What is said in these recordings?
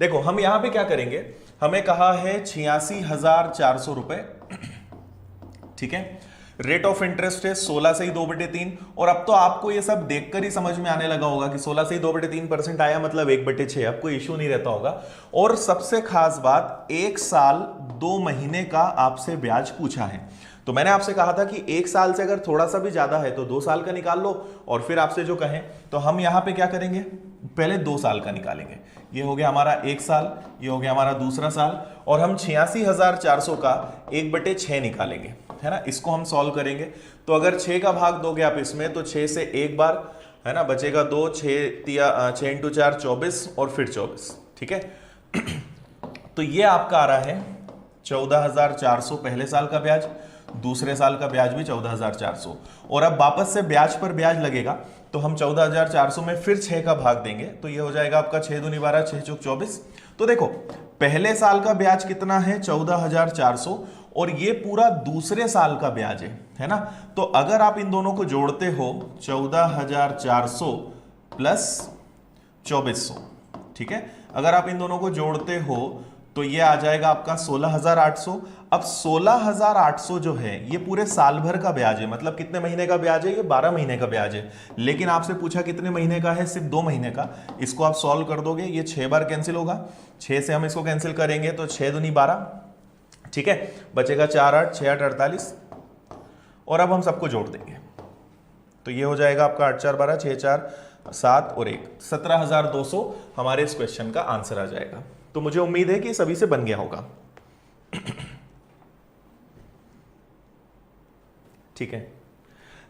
देखो हम यहां पे क्या करेंगे, हमें कहा है 86,400 रुपए, ठीक है। रेट ऑफ इंटरेस्ट है 16 से ही 2/3, और अब तो आपको ये सब देखकर ही समझ में आने लगा होगा कि 16 से ही 2/3% आया मतलब 1/6, अब कोई इश्यू नहीं रहता होगा। और सबसे खास बात, 1 साल 2 महीने का आपसे ब्याज पूछा है। तो मैंने आपसे कहा था कि 1 साल से अगर थोड़ा सा भी ज्यादा है तो 2 साल का निकाल लो, और फिर आपसे जो कहें तो हम यहां पे क्या करेंगे, पहले 2 साल का निकालेंगे। ये हो गया हमारा 1 साल, ये हो गया हमारा दूसरा साल, और हम 86,400 का 1/6 निकालेंगे, है ना। इसको हम सॉल्व करेंगे, तो अगर 6 का भाग दोगे आप इसमें तो 6 से एक बार, है ना, बचेगा 2, 6 × 4 24, और फिर 24, ठीक है। तो ये आपका आ रहा है 14,400 पहले साल का ब्याज, दूसरे साल का ब्याज भी 14,400, और अब वापस से ब्याज पर ब्याज लगेगा, तो हम 14,400 में फिर 6 का भाग देंगे, तो ये हो जाएगा आपका 6 दूनी 12, 6 चौक 24। तो देखो पहले साल का ब्याज कितना है 14,400, और ये पूरा दूसरे साल का ब्याज है ना। तो अगर आप इन दोनों को जोड़ते हो 14,400 प्लस 2400, ठीक है, अगर आप इन दोनों को जोड़ते हो तो ये आ जाएगा आपका 16,800। अब 16,800 जो है ये पूरे साल भर का ब्याज है, मतलब कितने महीने का ब्याज है, ये 12 महीने का ब्याज है, लेकिन आपसे पूछा कितने महीने का है, सिर्फ 2 महीने का। इसको आप सॉल्व कर दोगे, ये 6 बार कैंसिल होगा, 6 से हम इसको कैंसिल करेंगे तो 6 दूनी 12, ठीक है, बचेगा 4 8, 6 8 48, और अब हम सबको जोड़ देंगे तो ये हो जाएगा आपका 8 4 12, 6 4 7 और 1, 17,200 हमारे इस क्वेश्चन का आंसर आ जाएगा। तो मुझे उम्मीद है कि सभी से बन गया होगा, ठीक है।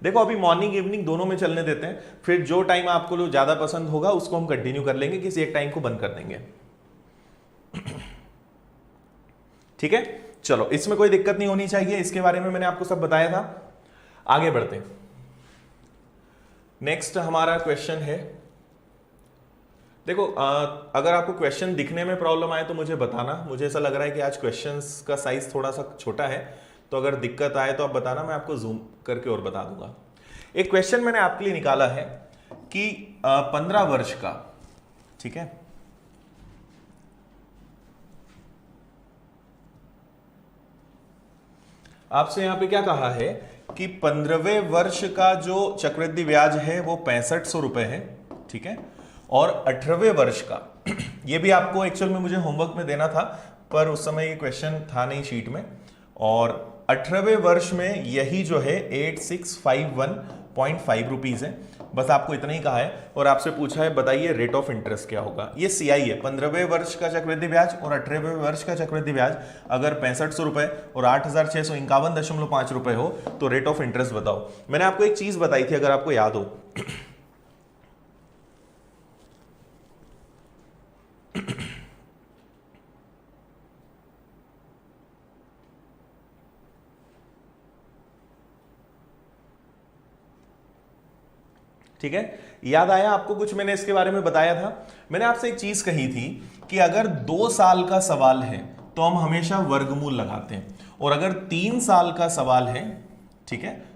देखो अभी मॉर्निंग इवनिंग दोनों में चलने देते हैं, फिर जो टाइम आपको ज्यादा पसंद होगा उसको हम कंटिन्यू कर लेंगे, किसी एक टाइम को बंद कर देंगे, ठीक है। चलो इसमें कोई दिक्कत नहीं होनी चाहिए, इसके बारे में मैंने आपको सब बताया था। आगे बढ़ते हैं, नेक्स्ट हमारा क्वेश्चन है। देखो अगर आपको क्वेश्चन दिखने में प्रॉब्लम आए तो मुझे बताना, मुझे ऐसा लग रहा है कि आज क्वेश्चंस का साइज थोड़ा सा छोटा है, तो अगर दिक्कत आए तो आप बताना, मैं आपको जूम करके और बता दूंगा। एक क्वेश्चन मैंने आपके लिए निकाला है कि 15 वर्ष का, ठीक है, आपसे यहां पे क्या कहा है कि 15वें वर्ष का जो चक्रवृद्धि ब्याज है वो 6500 रुपए है, ठीक है, और 18वें वर्ष का ये भी आपको एक्चुअल में मुझे होमवर्क में देना था, पर उस समय ये क्वेश्चन था नहीं शीट में, और 18वें वर्ष में यही जो है 8651.5 रुपीज है, बस आपको इतना ही कहा है, और आपसे पूछा है बताइए रेट ऑफ इंटरेस्ट क्या होगा। ये सीआई है, 15वें वर्ष का चक्रवृद्धि ब्याज और 18वें वर्ष का चक्रवृद्धि ब्याज अगर 6500 रुपए और 8,651.5 रुपए हो तो रेट ऑफ इंटरेस्ट बताओ। मैंने आपको एक चीज बताई थी, अगर आपको याद हो, ठीक है, याद आया आपको कुछ मैंने इसके बारे में बताया था। मैंने आपसे एक चीज कही थी कि अगर 2 साल का सवाल है तो हम हमेशा वर्गमूल लगाते हैं, और अगर 3 साल का सवाल है, ठीक है,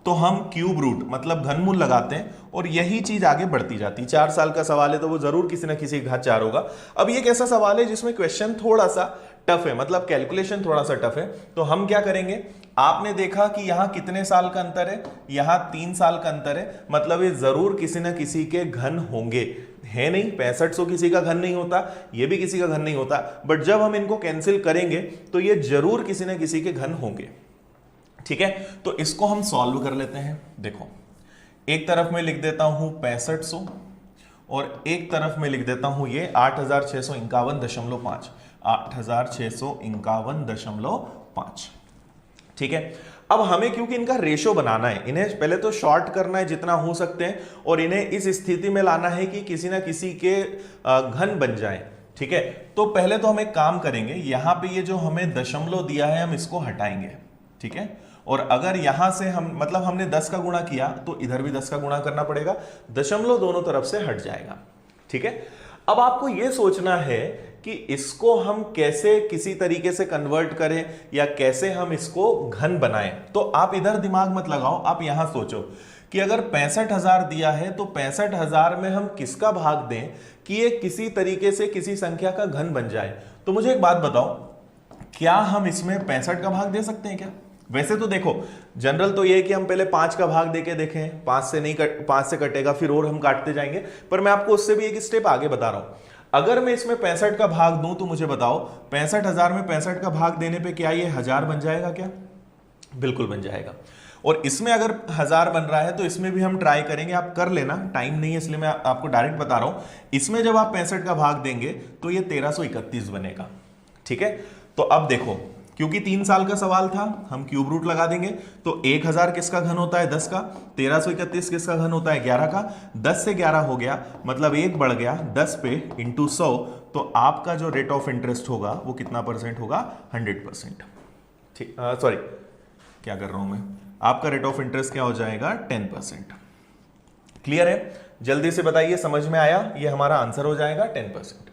तो हम क्यूब रूट मतलब घनमूल लगाते हैं, और यही चीज आगे बढ़ती जाती है। 4 साल का सवाल है तो वो जरूर किसी ना किसी घात 4 होगा। अब ये कैसा सवाल है जिसमें क्वेश्चन थोड़ा सा टफ है, मतलब कैलकुलेशन थोड़ा सा टफ है, तो हम क्या करेंगे, आपने देखा कि यहां कितने साल का अंतर है, यहां 3 साल का अंतर है, मतलब ये जरूर किसी ना किसी के घन होंगे, है नहीं, 6500 किसी का घन नहीं होता, ये भी किसी का घन नहीं होता, बट जब हम इनको कैंसिल करेंगे तो ये जरूर किसी ना किसी के घन होंगे, ठीक है। तो इसको हम सॉल्व कर लेते हैं। देखो एक तरफ में लिख देता हूं 6500 और एक तरफ में लिख देता हूं ये 8,651.5, 8,651.5, ठीक है। अब हमें क्योंकि इनका रेशो बनाना है, इन्हें पहले तो शॉर्ट करना है जितना हो सकते हैं, और इन्हें इस स्थिति में लाना है कि किसी ना किसी के घन बन जाए, ठीक है। तो पहले तो हम एक काम करेंगे, यहां पे ये जो हमें दशमलव दिया है हम इसको हटाएंगे, ठीक है, और अगर यहां से हम मतलब हमने 10 का गुणा किया तो इधर भी 10 का गुणा करना पड़ेगा, दशमलव दोनों तरफ से हट जाएगा, ठीक है। अब आपको यह सोचना है कि इसको हम कैसे किसी तरीके से कन्वर्ट करें या कैसे हम इसको घन बनाएं। तो आप इधर दिमाग मत लगाओ, आप यहां सोचो कि अगर 65,000 दिया है तो 65,000 में हम किसका भाग दें कि ये किसी तरीके से किसी संख्या का घन बन जाए। तो मुझे एक बात बताओ, क्या हम इसमें 65 का भाग दे सकते हैं क्या? वैसे तो देखो जनरल तो ये है कि हम पहले 5 का भाग देके देखें, 5 से कटेगा फिर और हम काटते जाएंगे, पर मैं आपको उससे भी एक स्टेप आगे बता रहा हूं। अगर मैं इसमें 65 का भाग दूं तो मुझे बताओ 65,000 में 65 का भाग देने पे क्या ये 1000 बन जाएगा क्या? बिल्कुल बन जाएगा। और इसमें अगर 1000 बन रहा है तो इसमें भी हम ट्राई करेंगे, आप कर लेना, टाइम नहीं है इसलिए मैं आपको डायरेक्ट बता रहा हूं। इसमें जब आप 65 का भाग देंगे तो ये 1331 बनेगा। ठीक है, तो अब देखो क्योंकि 3 साल का सवाल था, हम क्यूब रूट लगा देंगे। तो 1000 किसका घन होता है? 10 का। 1331 किसका घन होता है? 11 का। 10 से 11 हो गया, मतलब 1 बढ़ गया 10 पे इंटू 100। तो आपका जो रेट ऑफ इंटरेस्ट होगा वो कितना परसेंट होगा? 100%। ठीक, सॉरी क्या कर रहा हूं मैं, आपका रेट ऑफ इंटरेस्ट क्या हो जाएगा? 10%। क्लियर है? जल्दी से बताइए, समझ में आया? ये हमारा आंसर हो जाएगा 10%।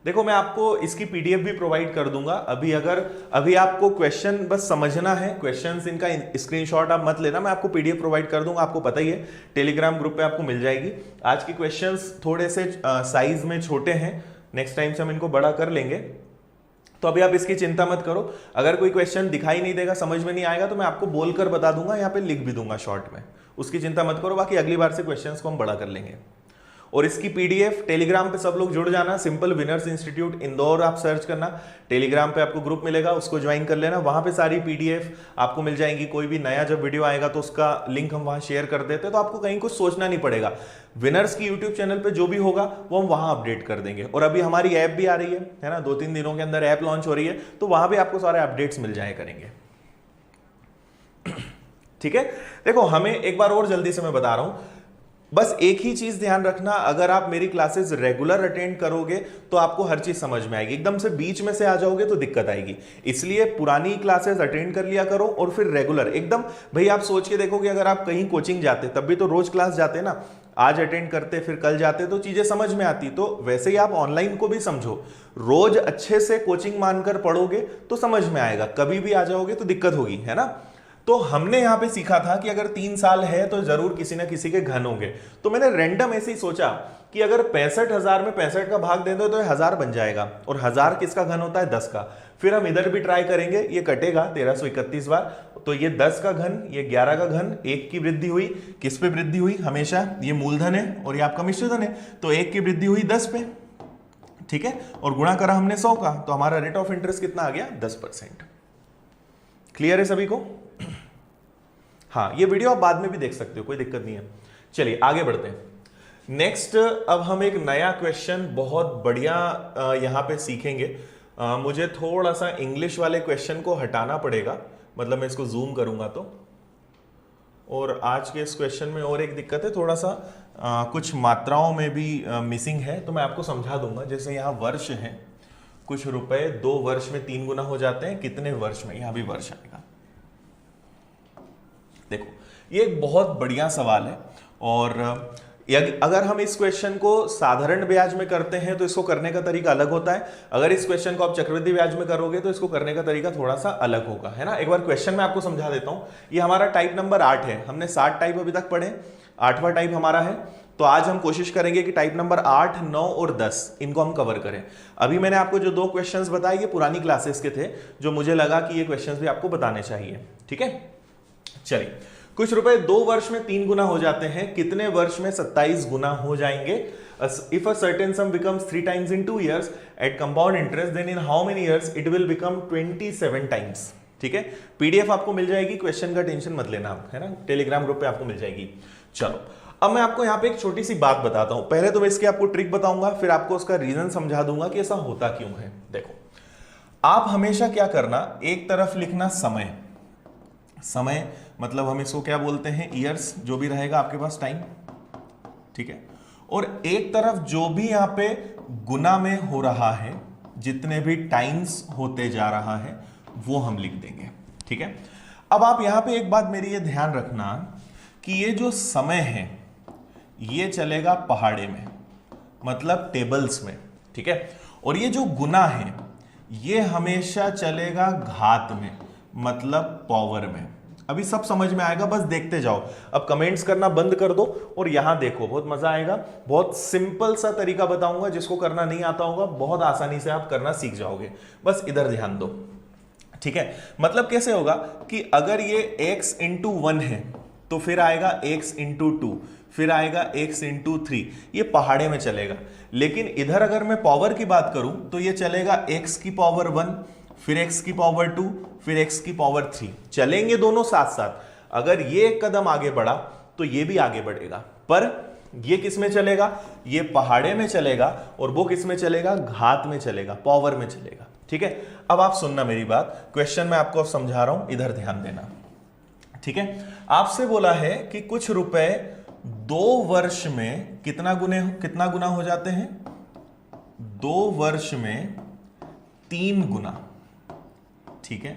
देखो मैं आपको इसकी पीडीएफ भी प्रोवाइड कर दूंगा। अभी आपको क्वेश्चन बस समझना है, क्वेश्चंस इनका स्क्रीनशॉट आप मत लेना, मैं आपको पीडीएफ प्रोवाइड कर दूंगा। आपको पता ही है टेलीग्राम ग्रुप पे आपको मिल जाएगी। आज की क्वेश्चंस थोड़े से साइज में छोटे हैं, नेक्स्ट टाइम से हम इनको बड़ा कर लेंगे, तो अभी आप इसकी चिंता मत करो। अगर कोई क्वेश्चन दिखाई नहीं देगा, समझ में नहीं आएगा, तो मैं आपको बोलकर बता दूंगा, यहाँ पे लिख भी दूंगा शॉर्ट में, उसकी चिंता मत करो। बाकी अगली बार से क्वेश्चंस को हम बड़ा कर लेंगे। और इसकी पीडीएफ टेलीग्राम पे सब लोग जुड़ जाना, सिंपल विनर्स इंस्टीट्यूट इंदौर आप सर्च करना, टेलीग्राम पे आपको ग्रुप मिलेगा, उसको ज्वाइन कर लेना। वहां पे सारी पीडीएफ आपको मिल जाएंगी। कोई भी नया जब वीडियो आएगा तो उसका लिंक हम वहां शेयर कर देते हैं, तो आपको कहीं कुछ सोचना नहीं पड़ेगा। विनर्स की यूट्यूब चैनल पे जो भी होगा वो हम वहां अपडेट कर देंगे। और अभी हमारी ऐप भी आ रही है ना, 2-3 दिनों के अंदर ऐप लॉन्च हो रही है, तो वहां भी आपको सारे अपडेट्स मिल जाए करेंगे। ठीक है, देखो हमें एक बार और जल्दी से मैं बता रहा हूं, बस एक ही चीज ध्यान रखना, अगर आप मेरी क्लासेस रेगुलर अटेंड करोगे तो आपको हर चीज समझ में आएगी। एकदम से बीच में से आ जाओगे तो दिक्कत आएगी, इसलिए पुरानी क्लासेस अटेंड कर लिया करो और फिर रेगुलर एकदम। भाई आप सोच के देखोगे, अगर आप कहीं कोचिंग जाते तब भी तो रोज क्लास जाते ना, आज अटेंड करते फिर कल जाते तो चीजें समझ में आती। तो वैसे ही आप ऑनलाइन को भी समझो, रोज अच्छे से कोचिंग मानकर पढ़ोगे तो समझ में आएगा, कभी भी आ जाओगे तो दिक्कत होगी, है ना। तो हमने यहां पे सीखा था कि अगर 3 साल है तो जरूर किसी ना किसी के घन होंगे। तो मैंने रैंडम ऐसे ही सोचा कि अगर 65,000 में 65 का भाग दे दो तो 1000 बन जाएगा, और 1000 किसका घन होता है? 10 का। फिर हम इधर भी ट्राई करेंगे, ये कटेगा 1331 बार, तो ये 10 का घन, ये 11 का घन, 1 की वृद्धि हुई, किस पे वृद्धि हुई? हमेशा ये मूलधन है और ये आपका मिश्रधन है, तो 1 की वृद्धि हुई 10 पे। ठीक है, और गुणा करा हमने 100 का, तो हमारा रेट ऑफ इंटरेस्ट कितना आ गया? 10%। क्लियर है सभी को? हाँ, ये वीडियो आप बाद में भी देख सकते हो, कोई दिक्कत नहीं है। चलिए आगे बढ़ते हैं। नेक्स्ट अब हम एक नया क्वेश्चन बहुत बढ़िया यहां पे सीखेंगे। मुझे थोड़ा सा इंग्लिश वाले क्वेश्चन को हटाना पड़ेगा, मतलब मैं इसको जूम करूंगा तो। और आज के इस क्वेश्चन में और एक दिक्कत है, थोड़ा सा कुछ मात्राओं में भी मिसिंग है, तो मैं आपको समझा दूंगा। जैसे यहाँ वर्ष है, कुछ रुपए 2 वर्ष में 3 गुना हो जाते हैं, कितने वर्ष में? यहां भी वर्ष आएगा। देखो ये एक बहुत बढ़िया सवाल है, और अगर हम इस क्वेश्चन को साधारण ब्याज में करते हैं तो इसको करने का तरीका अलग होता है। अगर इस क्वेश्चन को आप चक्रवृद्धि ब्याज में करोगे तो इसको करने का तरीका थोड़ा सा अलग होगा, है ना। एक बार क्वेश्चन में आपको समझा देता हूं। ये हमारा टाइप नंबर 8 है, हमने 7 टाइप अभी तक पढ़े, 8वां टाइप हमारा है। तो आज हम कोशिश करेंगे कि टाइप नंबर 8, 9 और 10 इनको हम कवर करें। अभी मैंने आपको जो 2 क्वेश्चंस बताए ये पुरानी क्लासेस के थे, जो मुझे लगा कि ये क्वेश्चंस भी आपको बताने चाहिए। ठीक है, चलिए। कुछ रुपए 2 वर्ष में 3 गुना हो जाते हैं, कितने वर्ष में 27 गुना हो जाएंगे? If a certain sum becomes 3 times in 2 years at compound interest, then in how many years it will become 27 times. ठीक है, पीडीएफ आपको मिल जाएगी, क्वेश्चन का टेंशन मत लेना आप, है ना, टेलीग्राम ग्रुप पे आपको मिल जाएगी। चलो अब मैं आपको यहाँ पे एक छोटी सी बात बताता हूं। पहले तो मैं इसकी आपको ट्रिक बताऊंगा, फिर आपको उसका रीजन समझा दूंगा कि ऐसा होता क्यों है। देखो आप हमेशा क्या करना, एक तरफ लिखना समय, समय मतलब हम इसको क्या बोलते हैं? ईयर्स, जो भी रहेगा आपके पास टाइम। ठीक है, और एक तरफ जो भी यहां पे गुना में हो रहा है, जितने भी टाइम्स होते जा रहा है वो हम लिख देंगे। ठीक है, अब आप यहां पे एक बात मेरी ये ध्यान रखना कि ये जो समय है ये चलेगा पहाड़े में, मतलब टेबल्स में। ठीक है। और ये जो गुना है ये हमेशा चलेगा घात में, मतलब पावर में। अभी सब समझ में आएगा, बस देखते जाओ। अब कमेंट्स करना बंद कर दो और यहां देखो, बहुत मजा आएगा। बहुत सिंपल सा तरीका बताऊंगा, जिसको करना नहीं आता होगा बहुत आसानी से आप करना सीख जाओगे। बस इधर ध्यान दो, ठीक है। मतलब कैसे होगा कि अगर ये x इंटू 1 है तो फिर आएगा x इंटू 2, फिर आएगा x इंटू 3, ये पहाड़े में चलेगा। लेकिन इधर अगर मैं पावर की बात करूं तो ये चलेगा x की पावर 1, फिर x की पावर 2, फिर x की पावर 3, चलेंगे दोनों साथ साथ। अगर ये एक कदम आगे बढ़ा तो ये भी आगे बढ़ेगा, पर ये किस में चलेगा, ये पहाड़े में चलेगा, और वो किस में चलेगा, घात में चलेगा, पावर में चलेगा, ठीक है। अब आप सुनना मेरी बात, क्वेश्चन मैं आपको समझा रहा हूं, इधर ध्यान देना, ठीक है। आपसे बोला है कि कुछ रुपए 2 वर्ष में कितना गुना हो जाते हैं, 2 वर्ष में 3 गुना, ठीक है।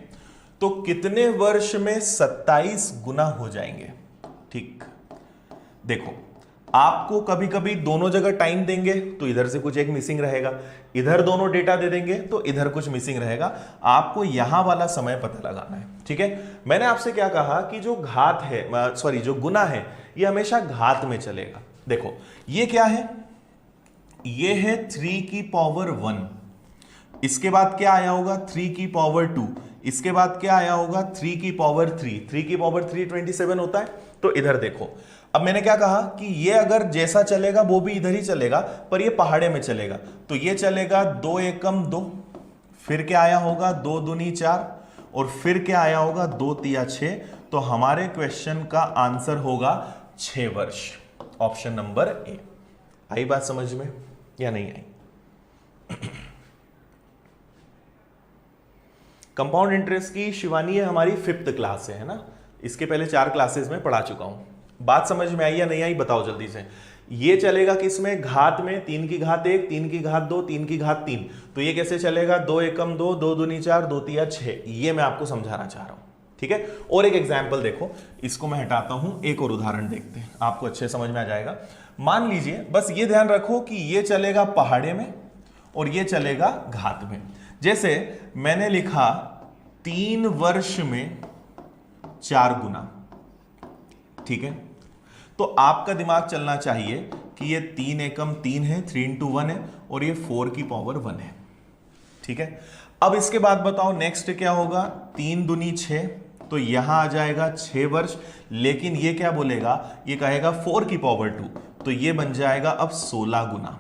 तो कितने वर्ष में 27 गुना हो जाएंगे, ठीक। देखो, आपको कभी कभी दोनों जगह टाइम देंगे तो इधर से कुछ एक मिसिंग रहेगा, इधर दोनों डेटा दे देंगे तो इधर कुछ मिसिंग रहेगा। आपको यहां वाला समय पता लगाना है, ठीक है। मैंने आपसे क्या कहा कि जो घात है, सॉरी जो गुना है, ये हमेशा घात में चलेगा। देखो ये क्या है, ये है 3 की पावर 1, इसके बाद क्या आया होगा 3 की पावर 2, इसके बाद क्या आया होगा 3 की पावर 3, 3 की पावर 3 27 होता है। तो इधर देखो, अब मैंने क्या कहा कि ये अगर जैसा चलेगा वो भी इधर ही चलेगा, पर ये पहाड़े में चलेगा। तो ये चलेगा 2 एकम 2, फिर क्या आया होगा 2 दूनी 4, और फिर क्या आया होगा 2 तिया 6। तो हमारे क्वेश्चन का आंसर होगा 6 वर्ष, ऑप्शन नंबर ए। आई बात समझ में या नहीं आई? कंपाउंड इंटरेस्ट की शिवानी है हमारी 5th क्लास है ना, इसके पहले 4 क्लासेस में पढ़ा चुका हूं। बात समझ में आई या नहीं आई बताओ जल्दी से। ये चलेगा किसमें, घात में, 3 की घात 1, 3 की घात 2, 3 की घात 3। तो ये कैसे चलेगा, 2 एकम 2, 2 दूनी 4, 2 तिया 6। ये मैं आपको समझाना चाह रहा हूं, ठीक है। और एक एग्जाम्पल देखो, इसको मैं हटाता हूं, एक और उदाहरण देखते हैं, आपको अच्छे समझ में आ जाएगा। मान लीजिए, बस ये ध्यान रखो कि ये चलेगा पहाड़े में और ये चलेगा घात में। जैसे मैंने लिखा 3 वर्ष में 4 गुना, ठीक है। तो आपका दिमाग चलना चाहिए कि ये 3 एकम 3 है, 3 इंटू 1 है, और ये 4 की पावर 1 है, ठीक है। अब इसके बाद बताओ नेक्स्ट क्या होगा, 3 दूनी 6, तो यहां आ जाएगा 6 वर्ष। लेकिन ये क्या बोलेगा, ये कहेगा 4 की पावर 2, तो ये बन जाएगा अब 16 गुना।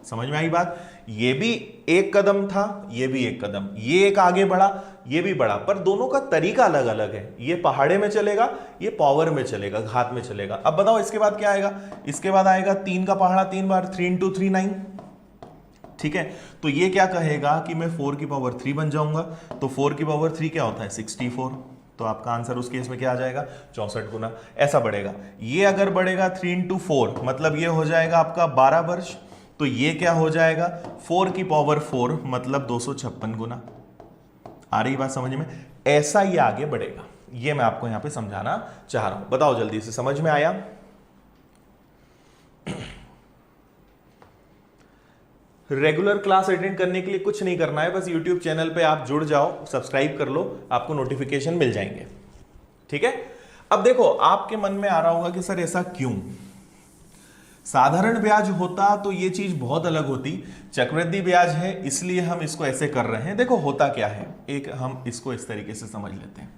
समझ में आई बात? ये भी एक कदम था, ये भी एक कदम, ये एक आगे बढ़ा, ये भी बढ़ा, पर दोनों का तरीका अलग अलग है। ये पहाड़े में चलेगा, ये पावर में चलेगा, घात में चलेगा। अब बताओ इसके बाद क्या आएगा, इसके बाद आएगा 3 का पहाड़ा 3 बार, 3 इंटू 3 9, ठीक है। तो ये क्या कहेगा कि मैं 4 की पावर 3 बन जाऊंगा। तो 4 की पावर 3 क्या होता है, 64। तो आपका आंसर उस केस में क्या आ जाएगा, 64 गुना। ऐसा बढ़ेगा, ये अगर बढ़ेगा 3 इंटू 4, मतलब ये हो जाएगा आपका 12 वर्ष। तो ये क्या हो जाएगा, 4 की पावर 4, मतलब 256 गुना। आ रही बात समझ में? ऐसा ये आगे बढ़ेगा, ये मैं आपको यहां पे समझाना चाह रहा हूं। बताओ जल्दी से, समझ में आया? रेगुलर क्लास अटेंड करने के लिए कुछ नहीं करना है, बस YouTube चैनल पे आप जुड़ जाओ, सब्सक्राइब कर लो, आपको नोटिफिकेशन मिल जाएंगे, ठीक है। अब देखो, आपके मन में आ रहा होगा कि सर ऐसा क्यों, साधारण ब्याज होता तो ये चीज बहुत अलग होती, चक्रवृद्धि ब्याज है इसलिए हम इसको ऐसे कर रहे हैं। देखो होता क्या है, एक हम इसको इस तरीके से समझ लेते हैं।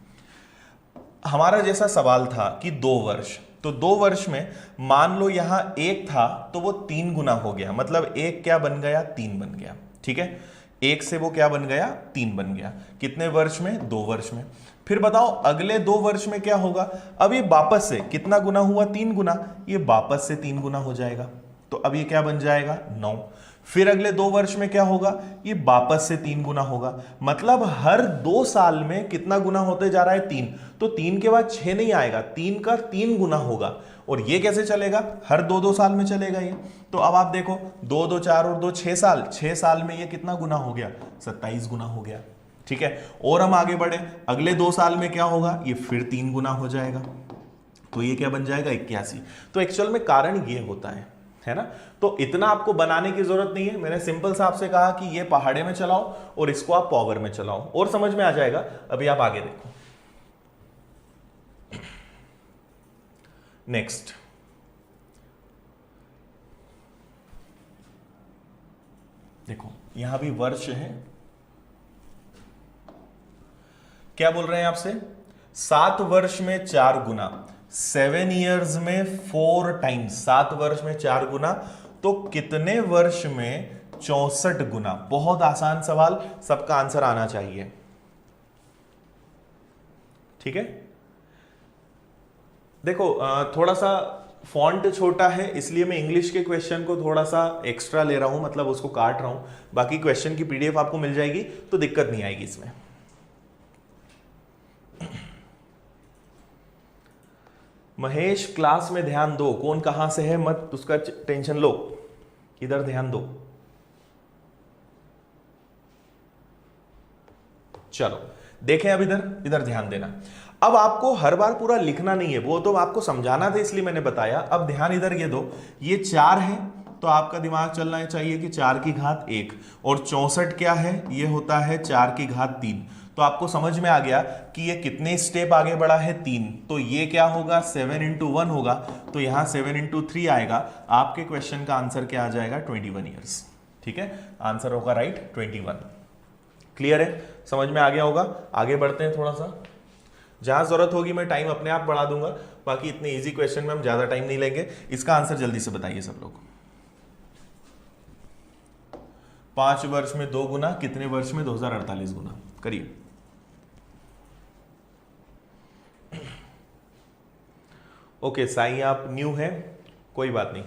हमारा जैसा सवाल था कि 2 वर्ष, तो 2 वर्ष में मान लो यहां 1 था तो वो 3 गुना हो गया, मतलब 1 क्या बन गया, 3 बन गया, ठीक है। 1 से वो क्या बन गया, 3 बन गया। कितने वर्ष में, 2 वर्ष में। फिर बताओ अगले 2 वर्ष में क्या होगा, अब ये वापस से कितना गुना हुआ, 3 गुना, ये वापस से 3 गुना हो जाएगा। तो अब ये क्या बन जाएगा, 9। फिर अगले 2 वर्ष में क्या होगा, ये वापस से 3 गुना होगा। मतलब हर 2 साल में कितना गुना होते जा रहा है, 3। तो 3 के बाद 6 नहीं आएगा, 3 का 3 गुना होगा। और ये कैसे चलेगा, हर 2-2 साल में चलेगा ये। तो अब आप देखो 2 2 4 और 2 6 साल, 6 साल में ये कितना गुना हो गया, 27 गुना हो गया, ठीक है। और हम आगे बढ़े, अगले 2 साल में क्या होगा, ये फिर 3 गुना हो जाएगा। तो ये क्या बन जाएगा, 81। तो एक्चुअल में कारण ये होता है, है ना। तो इतना आपको बनाने की जरूरत नहीं है, मैंने सिंपल सा आपसे कहा कि ये पहाड़े में चलाओ और इसको आप पावर में चलाओ और समझ में आ जाएगा। अभी आप आगे देखो। नेक्स्ट, देखो यहां भी वर्ष है, क्या बोल रहे हैं आपसे, 7 वर्ष में 4 गुना, 7 ईयर्स में 4 टाइम्स, 7 वर्ष में 4 गुना, तो कितने वर्ष में 64 गुना। बहुत आसान सवाल, सबका आंसर आना चाहिए, ठीक है। देखो थोड़ा सा फॉन्ट छोटा है इसलिए मैं इंग्लिश के क्वेश्चन को थोड़ा सा एक्स्ट्रा ले रहा हूं, मतलब उसको काट रहा हूं, बाकी क्वेश्चन की पीडीएफ आपको मिल जाएगी तो दिक्कत नहीं आएगी इसमें। महेश क्लास में ध्यान दो, कौन कहां से है मत उसका टेंशन लो, इधर ध्यान दो। चलो देखें, अब इधर इधर ध्यान देना। अब आपको हर बार पूरा लिखना नहीं है, वो तो आपको समझाना था इसलिए मैंने बताया। अब ध्यान इधर ये दो, ये 4 है तो आपका दिमाग चलना चाहिए कि 4 की घात 1, और 64 क्या है, ये होता है 4 की घात 3। तो आपको समझ में आ गया कि ये कितने स्टेप आगे बढ़ा है, 3। तो ये क्या होगा, 7 × 1 होगा, तो यहां 7 × 3 आएगा। आपके क्वेश्चन का आंसर क्या आ जाएगा, 21 ईयर्स, ठीक है। आंसर होगा राइट 21। क्लियर है, समझ में आ गया होगा। आगे बढ़ते हैं थोड़ा सा, जहां जरूरत होगी मैं टाइम अपने आप बढ़ा दूंगा, बाकी इतने इजी क्वेश्चन में हम ज्यादा टाइम नहीं लेंगे। इसका आंसर जल्दी से बताइए सब लोग। 5 वर्ष में 2 गुना, कितने वर्ष में 2048 गुना, करिए। ओके साईं आप न्यू हैं, कोई बात नहीं,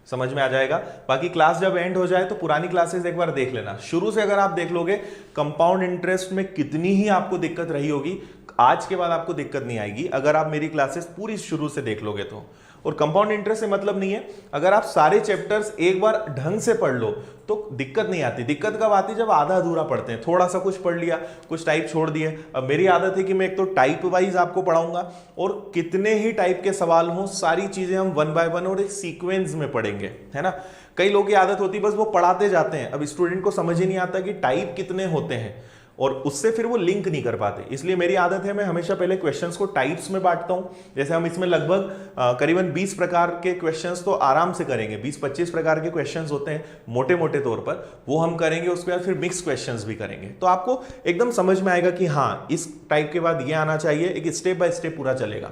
समझ में आ जाएगा। बाकी क्लास जब एंड हो जाए तो पुरानी क्लासेस एक बार देख लेना। शुरू से अगर आप देख लोगे, कंपाउंड इंटरेस्ट में कितनी ही आपको दिक्कत रही होगी, आज के बाद आपको दिक्कत नहीं आएगी अगर आप मेरी क्लासेस पूरी शुरू से देख लोगे तो। और कंपाउंड इंटरेस्ट से मतलब नहीं है, अगर आप सारे चैप्टर्स एक बार ढंग से पढ़ लो तो दिक्कत नहीं आती। दिक्कत कब आती है, जब आधा अधूरा पढ़ते हैं, थोड़ा सा कुछ पढ़ लिया, कुछ टाइप छोड़ दिए। अब मेरी आदत है कि मैं एक तो टाइप वाइज आपको पढ़ाऊंगा, और कितने ही टाइप के सवाल हो सारी चीजें हम 1 बाय 1 और एक सीक्वेंस में पढ़ेंगे, है ना। कई लोगों की आदत होती है बस वो पढ़ाते जाते हैं, अब स्टूडेंट को समझ ही नहीं आता कि टाइप कितने होते हैं, और उससे फिर वो लिंक नहीं कर पाते। इसलिए मेरी आदत है, मैं हमेशा पहले क्वेश्चंस को टाइप्स में बांटता हूं। जैसे हम इसमें लगभग करीबन 20 प्रकार के क्वेश्चंस तो आराम से करेंगे, 20-25 प्रकार के क्वेश्चंस होते हैं मोटे मोटे तौर पर, वो हम करेंगे। उसके बाद फिर मिक्स क्वेश्चंस भी करेंगे, तो आपको एकदम समझ में आएगा कि हाँ इस टाइप के बाद ये आना चाहिए। एक स्टेप बाय स्टेप पूरा चलेगा।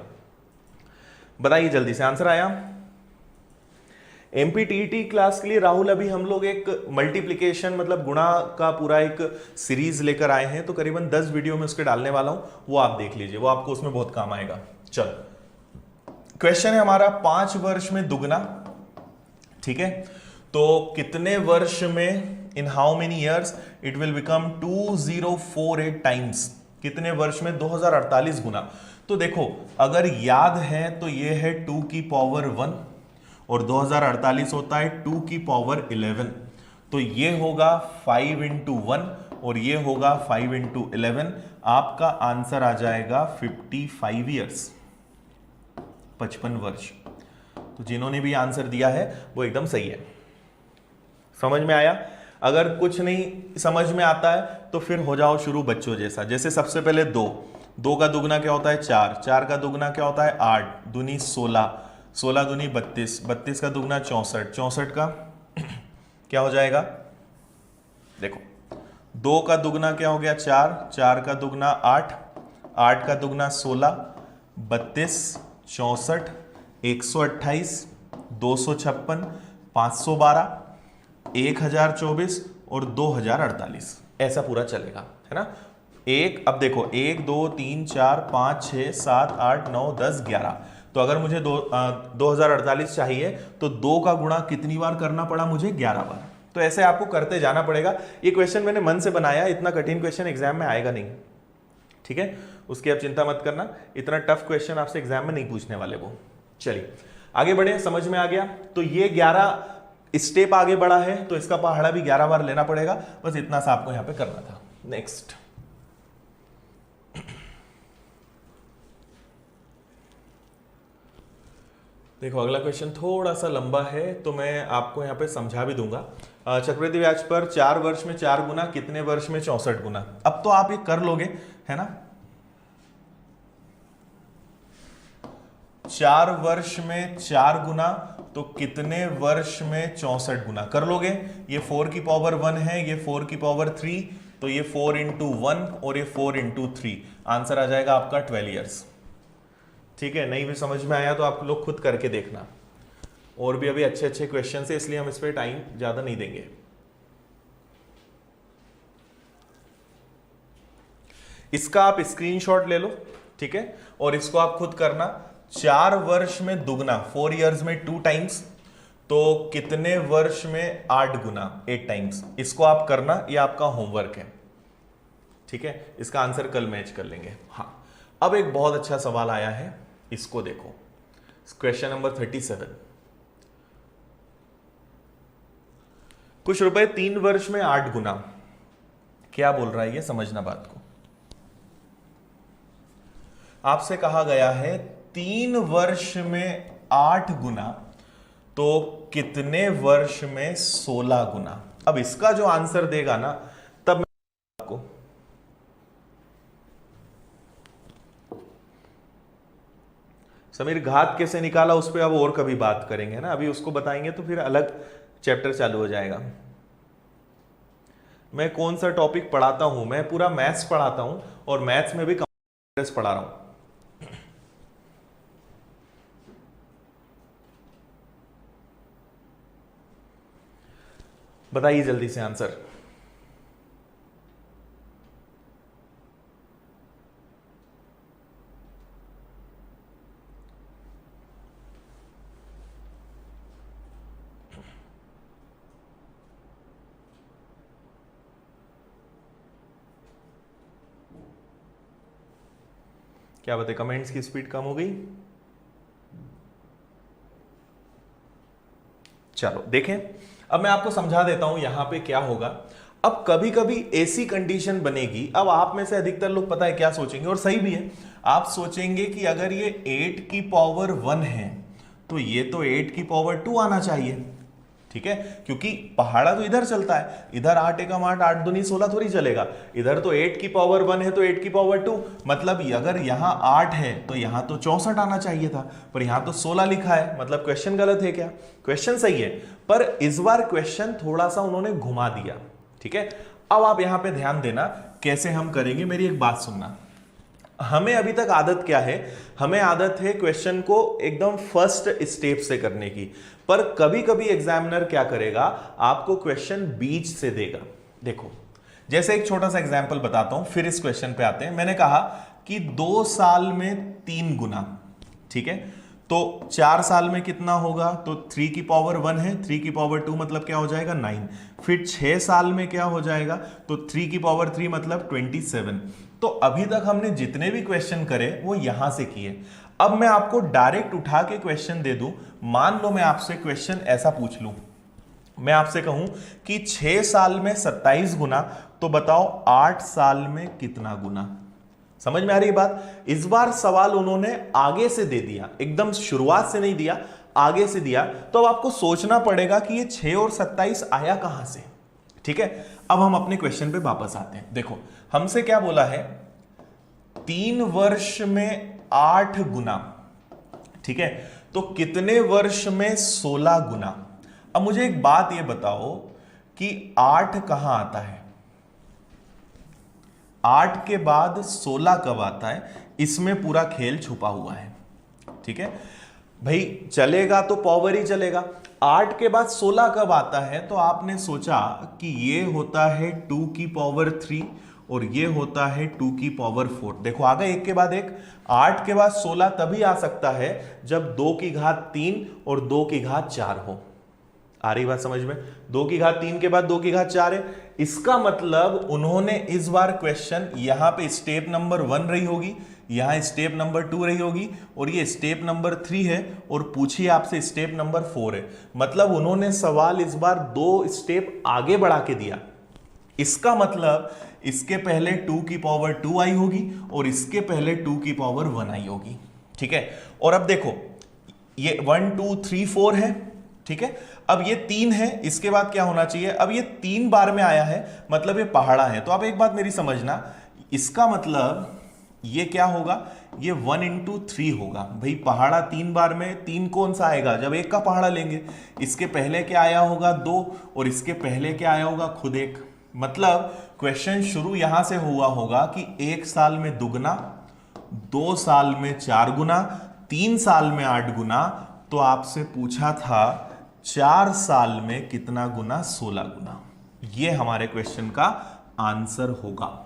बताइए जल्दी से, आंसर आया। एमपीटीईटी क्लास के लिए राहुल अभी हम लोग एक मल्टीप्लिकेशन मतलब गुणा का पूरा एक सीरीज लेकर आए हैं, तो करीबन 10 वीडियो में उसके डालने वाला हूं, वो आप देख लीजिए, वो आपको उसमें बहुत काम आएगा। चलो क्वेश्चन है हमारा, 5 वर्ष में दुगना, ठीक है। तो कितने वर्ष में, इन how many years it will become 2048 times, कितने वर्ष में 2048 गुना। तो देखो अगर याद है तो ये है 2 की पावर 1, और 2048 होता है 2 की पावर 11, तो ये होगा 5 × 1 और ये होगा 5 × 11। आपका आंसर आ जाएगा 55 ईयर्स, 55 वर्ष। तो जिन्होंने भी आंसर दिया है वो एकदम सही है। समझ में आया। अगर कुछ नहीं समझ में आता है तो फिर हो जाओ शुरू बच्चों जैसा। जैसे सबसे पहले 2 का दुगना क्या होता है 4, 4 का दुगना क्या होता है 8, दूनी 16, 16 दूनी 32, 32 का दुगना 64, 64 का क्या हो जाएगा, देखो 2 का दुगना क्या हो गया 4, 4 का दुगना 8, 8 का दुगना 16, 32, 64, 128, 256, 512, 1024 और 2048, ऐसा पूरा चलेगा, है ना। अब देखो 1 2 3 4 5 6 7 8 9 10 11, तो अगर मुझे 2048 चाहिए तो 2 का गुणा कितनी बार करना पड़ा मुझे, 11 बार। तो ऐसे आपको करते जाना पड़ेगा। ये क्वेश्चन मैंने मन से बनाया, इतना कठिन क्वेश्चन एग्जाम में आएगा नहीं, ठीक है। उसकी आप चिंता मत करना, इतना टफ क्वेश्चन आपसे एग्जाम में नहीं पूछने वाले वो। चलिए आगे बढ़े, समझ में आ गया। तो ये 11 स्टेप आगे बढ़ा है तो इसका पहाड़ा भी 11 बार लेना पड़ेगा, बस इतना सा आपको यहां पे करना था। नेक्स्ट, देखो अगला क्वेश्चन थोड़ा सा लंबा है तो मैं आपको यहाँ पे समझा भी दूंगा। चक्रवृद्धि ब्याज पर 4 वर्ष में 4 गुना, कितने वर्ष में 64 गुना। अब तो आप ये कर लोगे, है ना। 4 वर्ष में 4 गुना तो कितने वर्ष में 64 गुना कर लोगे। ये 4 की पावर 1 है, ये 4 की पावर 3, तो ये 4 इंटू 1 और ये 4 इंटू 3, आंसर आ जाएगा आपका 12 ईयर्स। ठीक है, नहीं भी समझ में आया तो आप लोग खुद करके देखना। और भी अभी अच्छे अच्छे क्वेश्चन है, इसलिए हम इस पर टाइम ज्यादा नहीं देंगे। इसका आप स्क्रीनशॉट ले लो, ठीक है, और इसको आप खुद करना। 4 वर्ष में दुगना, 4 इयर्स में 2 टाइम्स, तो कितने वर्ष में 8 गुना, 8 टाइम्स। इसको आप करना, ये आपका होमवर्क है, ठीक है। इसका आंसर कल मैच कर लेंगे। हाँ, अब एक बहुत अच्छा सवाल आया है, इसको देखो। Question number 37। कुछ रुपए 3 वर्ष में 8 गुना, क्या बोल रहा है ये, समझना बात को। आपसे कहा गया है 3 वर्ष में 8 गुना तो कितने वर्ष में 16 गुना। अब इसका जो आंसर देगा ना, तब मैं आपको समीर घात कैसे निकाला उस पर अब और कभी बात करेंगे ना, अभी उसको बताएंगे तो फिर अलग चैप्टर चालू हो जाएगा। मैं कौन सा टॉपिक पढ़ाता हूं, मैं पूरा मैथ्स पढ़ाता हूं और मैथ्स में भी कंप्यूटर्स पढ़ा रहा हूं। बताइए जल्दी से आंसर। क्या बताए, कमेंट्स की स्पीड कम हो गई। चलो देखें, अब मैं आपको समझा देता हूं यहां पे क्या होगा। अब कभी कभी ऐसी कंडीशन बनेगी, अब आप में से अधिकतर लोग पता है क्या सोचेंगे, और सही भी है, आप सोचेंगे कि अगर ये 8 की पावर 1 है तो ये तो 8 की पावर 2 आना चाहिए, ठीक है, क्योंकि पहाड़ा तो इधर चलता है, इधर 8 एकम 8, 8 दूनी 16 थोड़ी चलेगा। इधर तो 8 की पावर 1 है तो 8 की पावर 2, मतलब अगर यहां 8 है तो यहां तो 64 आना चाहिए था, पर यहां तो 16 लिखा है, मतलब क्वेश्चन गलत है क्या। क्वेश्चन सही है, पर इस बार क्वेश्चन थोड़ा सा उन्होंने घुमा दिया, ठीक है। अब आप यहां पे ध्यान देना कैसे हम करेंगे, मेरी एक बात सुनना। हमें अभी तक आदत क्या है, हमें आदत है क्वेश्चन को एकदम फर्स्ट स्टेप से करने की, पर कभी कभी एग्जामिनर क्या करेगा, आपको क्वेश्चन बीच से देगा। देखो, जैसे एक छोटा सा एग्जांपल बताता हूं, फिर इस क्वेश्चन पे आते हैं। मैंने कहा कि 2 साल में 3 गुना, ठीक है, तो 4 साल में कितना होगा, तो 3 की पावर 1 है, 3 की पावर 2 मतलब क्या हो जाएगा 9। फिर 6 साल में क्या हो जाएगा, तो 3 की पावर 3 मतलब 27। तो अभी तक हमने जितने भी क्वेश्चन करे वो यहां से किए। अब मैं आपको डायरेक्ट उठा के क्वेश्चन दे दूं, मान लो मैं आपसे क्वेश्चन ऐसा पूछ लूं, मैं आपसे कहूं कि 6 साल में 27 गुना, तो बताओ 8 साल में कितना गुना। समझ में आ रही है बात। इस बार सवाल उन्होंने आगे से दे दिया, एकदम शुरुआत से नहीं दिया, आगे से दिया, तो अब आपको सोचना पड़ेगा कि ये 6 और 27 आया कहां से, ठीक है। अब हम अपने क्वेश्चन पे वापस आते हैं। देखो, हमसे क्या बोला है, 3 वर्ष में 8 गुना, ठीक है, तो कितने वर्ष में 16 गुना। अब मुझे एक बात ये बताओ कि 8 कहां आता है, 8 के बाद 16 कब आता है, इसमें पूरा खेल छुपा हुआ है, ठीक है भाई। चलेगा तो पावर ही चलेगा। 8 के बाद 16 कब आता है, तो आपने सोचा कि ये होता है 2 की पावर 3 और ये होता है 2 की पावर 4। देखो आ गए एक के बाद एक। 8 के बाद 16 तभी आ सकता है जब 2 की घात 3 और 2 की घात 4 हो। आ रही बात समझ में। 2 की घात 3 के बाद 2 की घात 4 है, इसका मतलब उन्होंने इस बार क्वेश्चन यहां पे स्टेप नंबर 1 रही होगी, यहां स्टेप नंबर 2 रही होगी और ये स्टेप नंबर 3 है, और पूछिए आपसे स्टेप नंबर 4 है। मतलब उन्होंने सवाल इस बार 2 स्टेप आगे बढ़ा के दिया। इसका मतलब इसके पहले 2 की पावर 2 आई होगी और इसके पहले 2 की पावर 1 आई होगी, ठीक है। और अब देखो ये 1 2 3 4 है, ठीक है। अब ये 3 है, इसके बाद क्या होना चाहिए, अब ये 3 बार में आया है, मतलब ये पहाड़ा है। तो आप एक बात मेरी समझना, इसका मतलब ये क्या होगा, ये 1 इंटू 3 होगा। भाई पहाड़ा 3 बार में 3 कौन सा आएगा, जब एक का पहाड़ा लेंगे। इसके पहले क्या आया होगा 2, और इसके पहले क्या आया होगा खुद 1। मतलब क्वेश्चन शुरू यहां से हुआ होगा कि 1 साल में दुगना, 2 साल में 4 गुना, 3 साल में 8 गुना। तो आपसे पूछा था 4 साल में कितना गुना, 16 गुना। ये हमारे क्वेश्चन का आंसर होगा।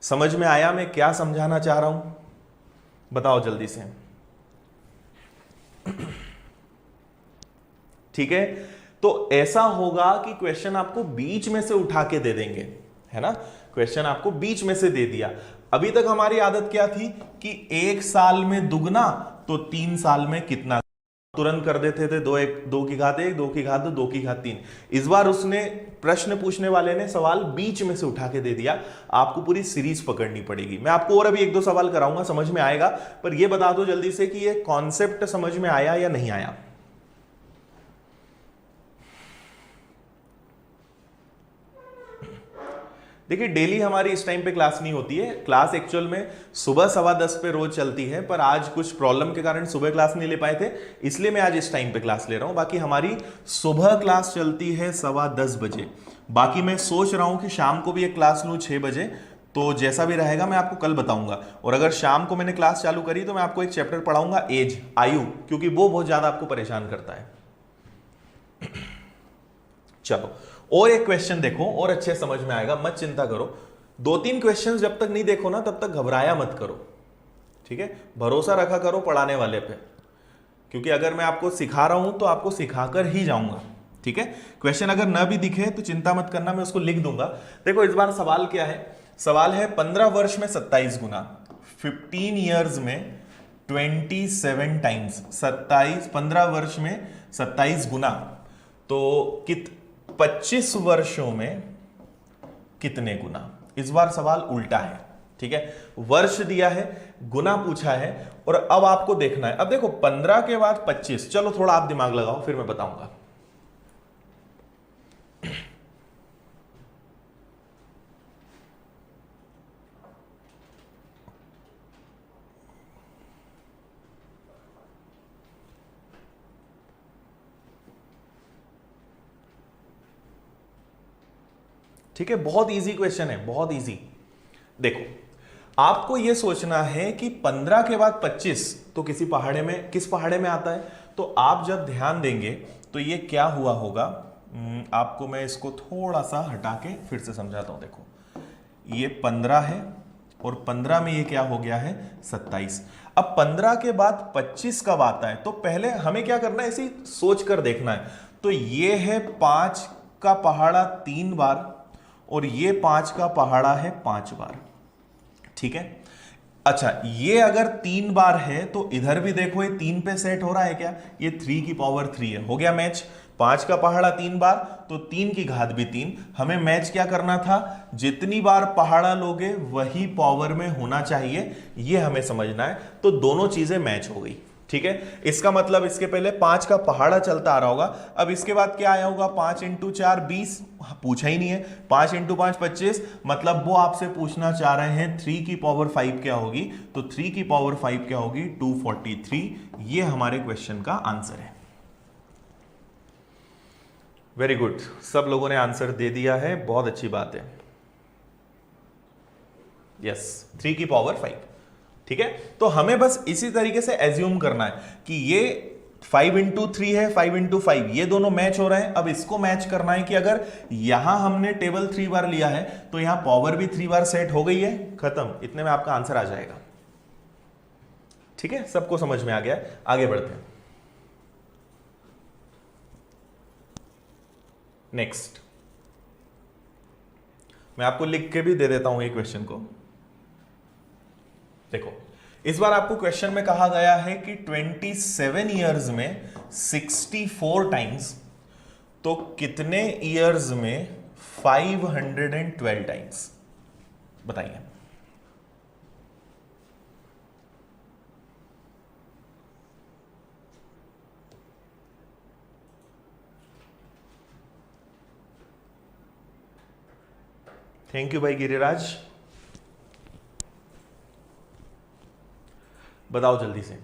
समझ में आया मैं क्या समझाना चाह रहा हूं, बताओ जल्दी से। ठीक है, तो ऐसा होगा कि क्वेश्चन आपको बीच में से उठा के दे देंगे, है ना। क्वेश्चन आपको बीच में से दे दिया। अभी तक हमारी आदत क्या थी कि 1 साल में दुगना तो 3 साल में कितना, तुरंत कर देते थे। 2 की घात 1, 2 की घात 2, 2 की घात 3। इस बार उसने, प्रश्न पूछने वाले ने सवाल बीच में से उठा के दे दिया। आपको पूरी सीरीज पकड़नी पड़ेगी। मैं आपको और अभी 1-2 सवाल कराऊंगा, समझ में आएगा। पर यह बता दो जल्दी से कि यह कॉन्सेप्ट समझ में आया या नहीं आया। देखिए डेली हमारी इस टाइम पे क्लास नहीं होती है। क्लास एक्चुअल में सुबह 10:15 पे रोज चलती है, पर आज कुछ प्रॉब्लम के कारण सुबह क्लास नहीं ले पाए थे, इसलिए मैं आज इस टाइम पे क्लास ले रहा हूं। बाकी हमारी सुबह क्लास चलती है 10:15 बजे। बाकी मैं सोच रहा हूं कि शाम को भी एक क्लास लूं 6 बजे। तो जैसा भी रहेगा मैं आपको कल बताऊंगा। और अगर शाम को मैंने क्लास चालू करी तो मैं आपको एक चैप्टर पढ़ाऊंगा, एज, आयु, क्योंकि वो बहुत ज्यादा आपको परेशान करता है। चलो और एक क्वेश्चन देखो, और अच्छे समझ में आएगा, मत चिंता करो। 2-3 क्वेश्चंस जब तक नहीं देखो ना तब तक घबराया मत करो, ठीक है। भरोसा रखा करो पढ़ाने वाले पे, क्योंकि अगर मैं आपको सिखा रहा हूं तो आपको सिखाकर ही जाऊंगा, ठीक है। क्वेश्चन अगर न भी दिखे तो चिंता मत करना, मैं उसको लिख दूंगा। देखो इस बार सवाल क्या है, सवाल है 15 वर्ष में 27 गुना, 15 ईयर्स में 27 टाइम्स, 15 वर्ष में 27 गुना, तो 25 वर्षों में कितने गुना। इस बार सवाल उल्टा है, ठीक है। वर्ष दिया है, गुना पूछा है, और अब आपको देखना है। अब देखो 15 के बाद 25, चलो थोड़ा आप दिमाग लगाओ फिर मैं बताऊंगा। ठीक है, बहुत इजी क्वेश्चन है, बहुत इजी। देखो आपको यह सोचना है कि 15 के बाद 25 तो किस पहाड़े में आता है। तो आप जब ध्यान देंगे तो ये क्या हुआ होगा, आपको मैं इसको थोड़ा सा हटा के फिर से समझाता हूं। देखो ये 15 है, और 15 में ये क्या हो गया है 27। अब 15 के बाद 25 कब आता है, तो पहले हमें क्या करना है, ऐसे सोच कर देखना है। तो ये है 5 का पहाड़ा 3 बार, और ये 5 का पहाड़ा है 5 बार, ठीक है। अच्छा ये अगर 3 बार है तो इधर भी देखो ये 3 पे सेट हो रहा है क्या, ये 3 की पावर 3 है, हो गया मैच। 5 का पहाड़ा 3 बार तो 3 की घात भी 3। हमें मैच क्या करना था, जितनी बार पहाड़ा लोगे वही पावर में होना चाहिए, ये हमें समझना है। तो दोनों चीजें मैच हो गई, ठीक है। इसका मतलब इसके पहले 5 का पहाड़ा चलता आ रहा होगा। अब इसके बाद क्या आया होगा, 5 इंटू 4 20, पूछा ही नहीं है। 5 इंटू 5 25, मतलब वो आपसे पूछना चाह रहे हैं 3 की पावर 5 क्या होगी। तो 3 की पावर 5 क्या होगी, 243। ये हमारे क्वेश्चन का आंसर है। वेरी गुड, सब लोगों ने आंसर दे दिया है, बहुत अच्छी बात है। यस, 3 की पावर 5, ठीक है। तो हमें बस इसी तरीके से एज्यूम करना है कि ये 5 इंटू 3 है, 5 इंटू 5, ये दोनों मैच हो रहे हैं। अब इसको मैच करना है कि अगर यहां हमने टेबल 3 बार लिया है तो यहां पावर भी 3 बार सेट हो गई है, खत्म। इतने में आपका आंसर आ जाएगा, ठीक है। सबको समझ में आ गया, आगे बढ़ते हैं। नेक्स्ट मैं आपको लिख के भी दे देता हूं ये क्वेश्चन को। देखो इस बार आपको क्वेश्चन में कहा गया है कि 27 ईयर्स में 64 टाइम्स, तो कितने ईयर्स में 512 टाइम्स, बताइए। थैंक यू भाई गिरिराज। बताओ जल्दी से।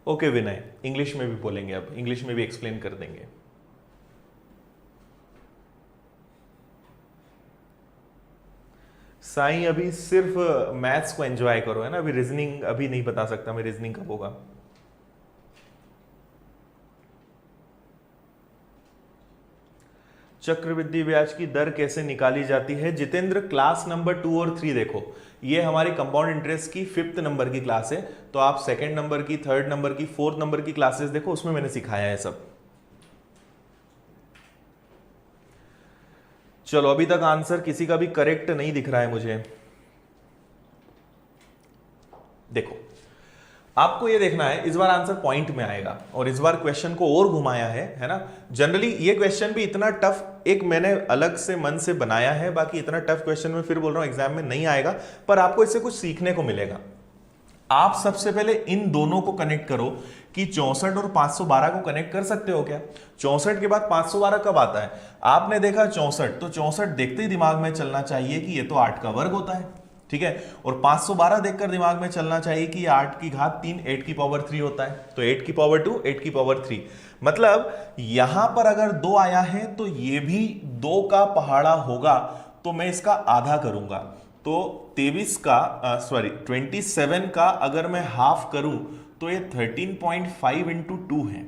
ओके विनय, इंग्लिश में भी बोलेंगे, अब इंग्लिश में भी एक्सप्लेन कर देंगे। साईं अभी सिर्फ मैथ्स को एंजॉय करो, है ना, अभी रीजनिंग अभी नहीं बता सकता मैं, रीजनिंग कब होगा। चक्रवृद्धि ब्याज की दर कैसे निकाली जाती है? जितेंद्र, क्लास नंबर 2 और 3 देखो, ये हमारी कंपाउंड इंटरेस्ट की 5th नंबर की क्लास है, तो आप 2nd नंबर की, 3rd नंबर की, 4th नंबर की क्लासेस देखो, उसमें मैंने सिखाया है सब। चलो अभी तक आंसर किसी का भी करेक्ट नहीं दिख रहा है मुझे। देखो आपको ये देखना है, इस बार आंसर पॉइंट में आएगा और इस बार क्वेश्चन को और घुमाया है ना। जनरली ये क्वेश्चन भी इतना टफ एक मैंने अलग से मन से बनाया है, बाकी इतना टफ क्वेश्चन में फिर बोल रहा हूं एग्जाम में नहीं आएगा, पर आपको इससे कुछ सीखने को मिलेगा। आप सबसे पहले इन दोनों को कनेक्ट करो कि 64 और 512 को कनेक्ट कर सकते हो क्या? 64 के बाद 512 कब आता है? आपने देखा 64, तो 64 देखते ही दिमाग में चलना चाहिए कि ये तो 8 का वर्ग होता है, ठीक है। और 512 देखकर दिमाग में चलना चाहिए कि 8 की घात 3 8 की पावर 3 होता है, तो 8 की पावर 2 8 की पावर 3, मतलब यहां पर अगर 2 आया है तो ये भी 2 का पहाड़ा होगा, तो मैं इसका आधा करूंगा, तो 27 का 27 का अगर मैं हाफ करूं तो ये 13.5 इंटू 2 है,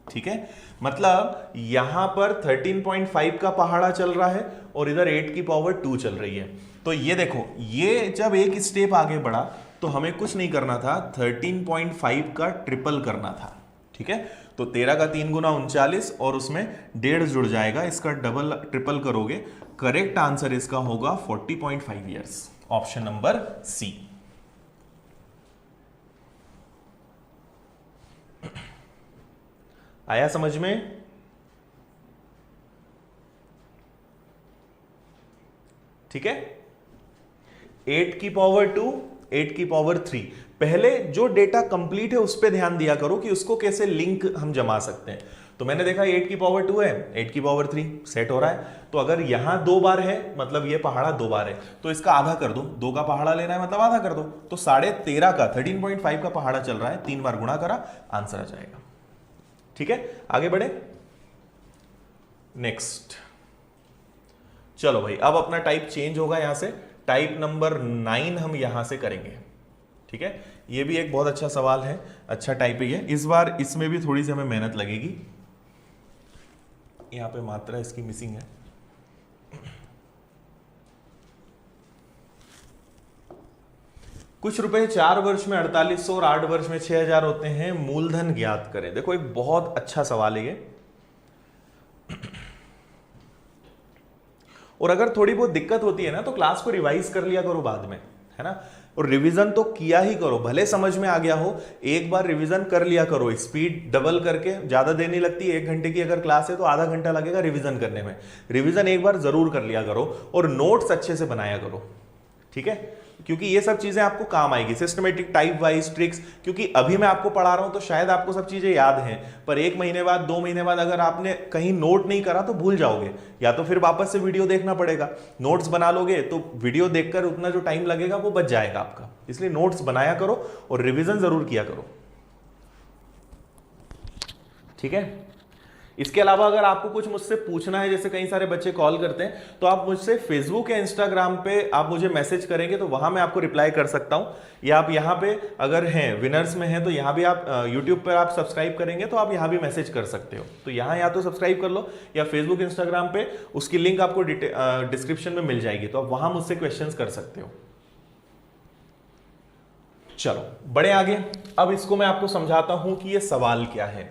ठीक है। मतलब यहां पर 13.5 का पहाड़ा चल रहा है और इधर 8 की पावर 2 चल रही है। तो ये देखो, ये जब एक स्टेप आगे बढ़ा तो हमें कुछ नहीं करना था, 13.5 का ट्रिपल करना था, ठीक है। तो 13 का 3 गुना 39 और उसमें 1.5 जुड़ जाएगा, इसका डबल ट्रिपल करोगे, करेक्ट आंसर इसका होगा 40.5 ईयर्स, ऑप्शन नंबर सी। आया समझ में? ठीक है। 8 की पावर 2 8 की पावर 3, पहले जो डेटा कंप्लीट है उस पर ध्यान दिया करो कि उसको कैसे लिंक हम जमा सकते हैं। तो मैंने देखा 8 की पावर 2 है, 8 की पावर 3 सेट हो रहा है, तो अगर यहां 2 बार है मतलब ये पहाड़ा 2 बार है, तो इसका आधा कर दो, 2 का पहाड़ा लेना है मतलब आधा कर दो, तो 13.5 का 13.5 का पहाड़ा चल रहा है, 3 बार गुणा करा, आंसर आ जाएगा, ठीक है। आगे बढ़े, नेक्स्ट। चलो भाई, अब अपना टाइप चेंज होगा, यहां से टाइप नंबर 9 हम यहां से करेंगे, ठीक है। ये भी एक बहुत अच्छा सवाल है, अच्छा टाइप ही है, इस बार इसमें भी थोड़ी सी हमें मेहनत लगेगी, यहां पे मात्रा इसकी मिसिंग है। कुछ रुपए 4 वर्ष में 4800 और 8 वर्ष में 6000 होते हैं, मूलधन ज्ञात करें। देखो एक बहुत अच्छा सवाल है ये, और अगर थोड़ी बहुत दिक्कत होती है ना तो क्लास को रिवाइज कर लिया करो बाद में, है ना, और रिवीजन तो किया ही करो, भले समझ में आ गया हो, एक बार रिवीजन कर लिया करो, स्पीड डबल करके, ज्यादा देर नहीं लगती, 1 घंटे की अगर क्लास है तो आधा घंटा लगेगा रिवीजन करने में, रिवीजन एक बार जरूर कर लिया करो और नोट्स अच्छे से बनाया करो, ठीक है, क्योंकि ये सब चीजें आपको काम आएगी, सिस्टमेटिक टाइप वाइज ट्रिक्स, क्योंकि अभी मैं आपको पढ़ा रहा हूं तो शायद आपको सब चीजें याद हैं, पर 1 महीने बाद 2 महीने बाद अगर आपने कहीं नोट नहीं करा तो भूल जाओगे, या तो फिर वापस से वीडियो देखना पड़ेगा। नोट्स बना लोगे तो वीडियो देखकर उतना जो टाइम लगेगा वो बच जाएगा आपका, इसलिए नोट्स बनाया करो और रिविजन जरूर किया करो, ठीक है। इसके अलावा अगर आपको कुछ मुझसे पूछना है, जैसे कई सारे बच्चे कॉल करते हैं, तो आप मुझसे फेसबुक या इंस्टाग्राम पे आप मुझे मैसेज करेंगे तो वहां मैं आपको रिप्लाई कर सकता हूं, या आप यहां पे अगर हैं विनर्स में हैं तो यहां भी आप यूट्यूब पर आप सब्सक्राइब करेंगे तो आप यहां भी मैसेज कर सकते हो, तो यहां या तो सब्सक्राइब कर लो या फेसबुक इंस्टाग्राम पे उसकी लिंक आपको डिस्क्रिप्शन में मिल जाएगी, तो आप वहां मुझसे क्वेश्चन कर सकते हो। चलो बड़े आगे, अब इसको मैं आपको समझाता हूं कि ये सवाल क्या है।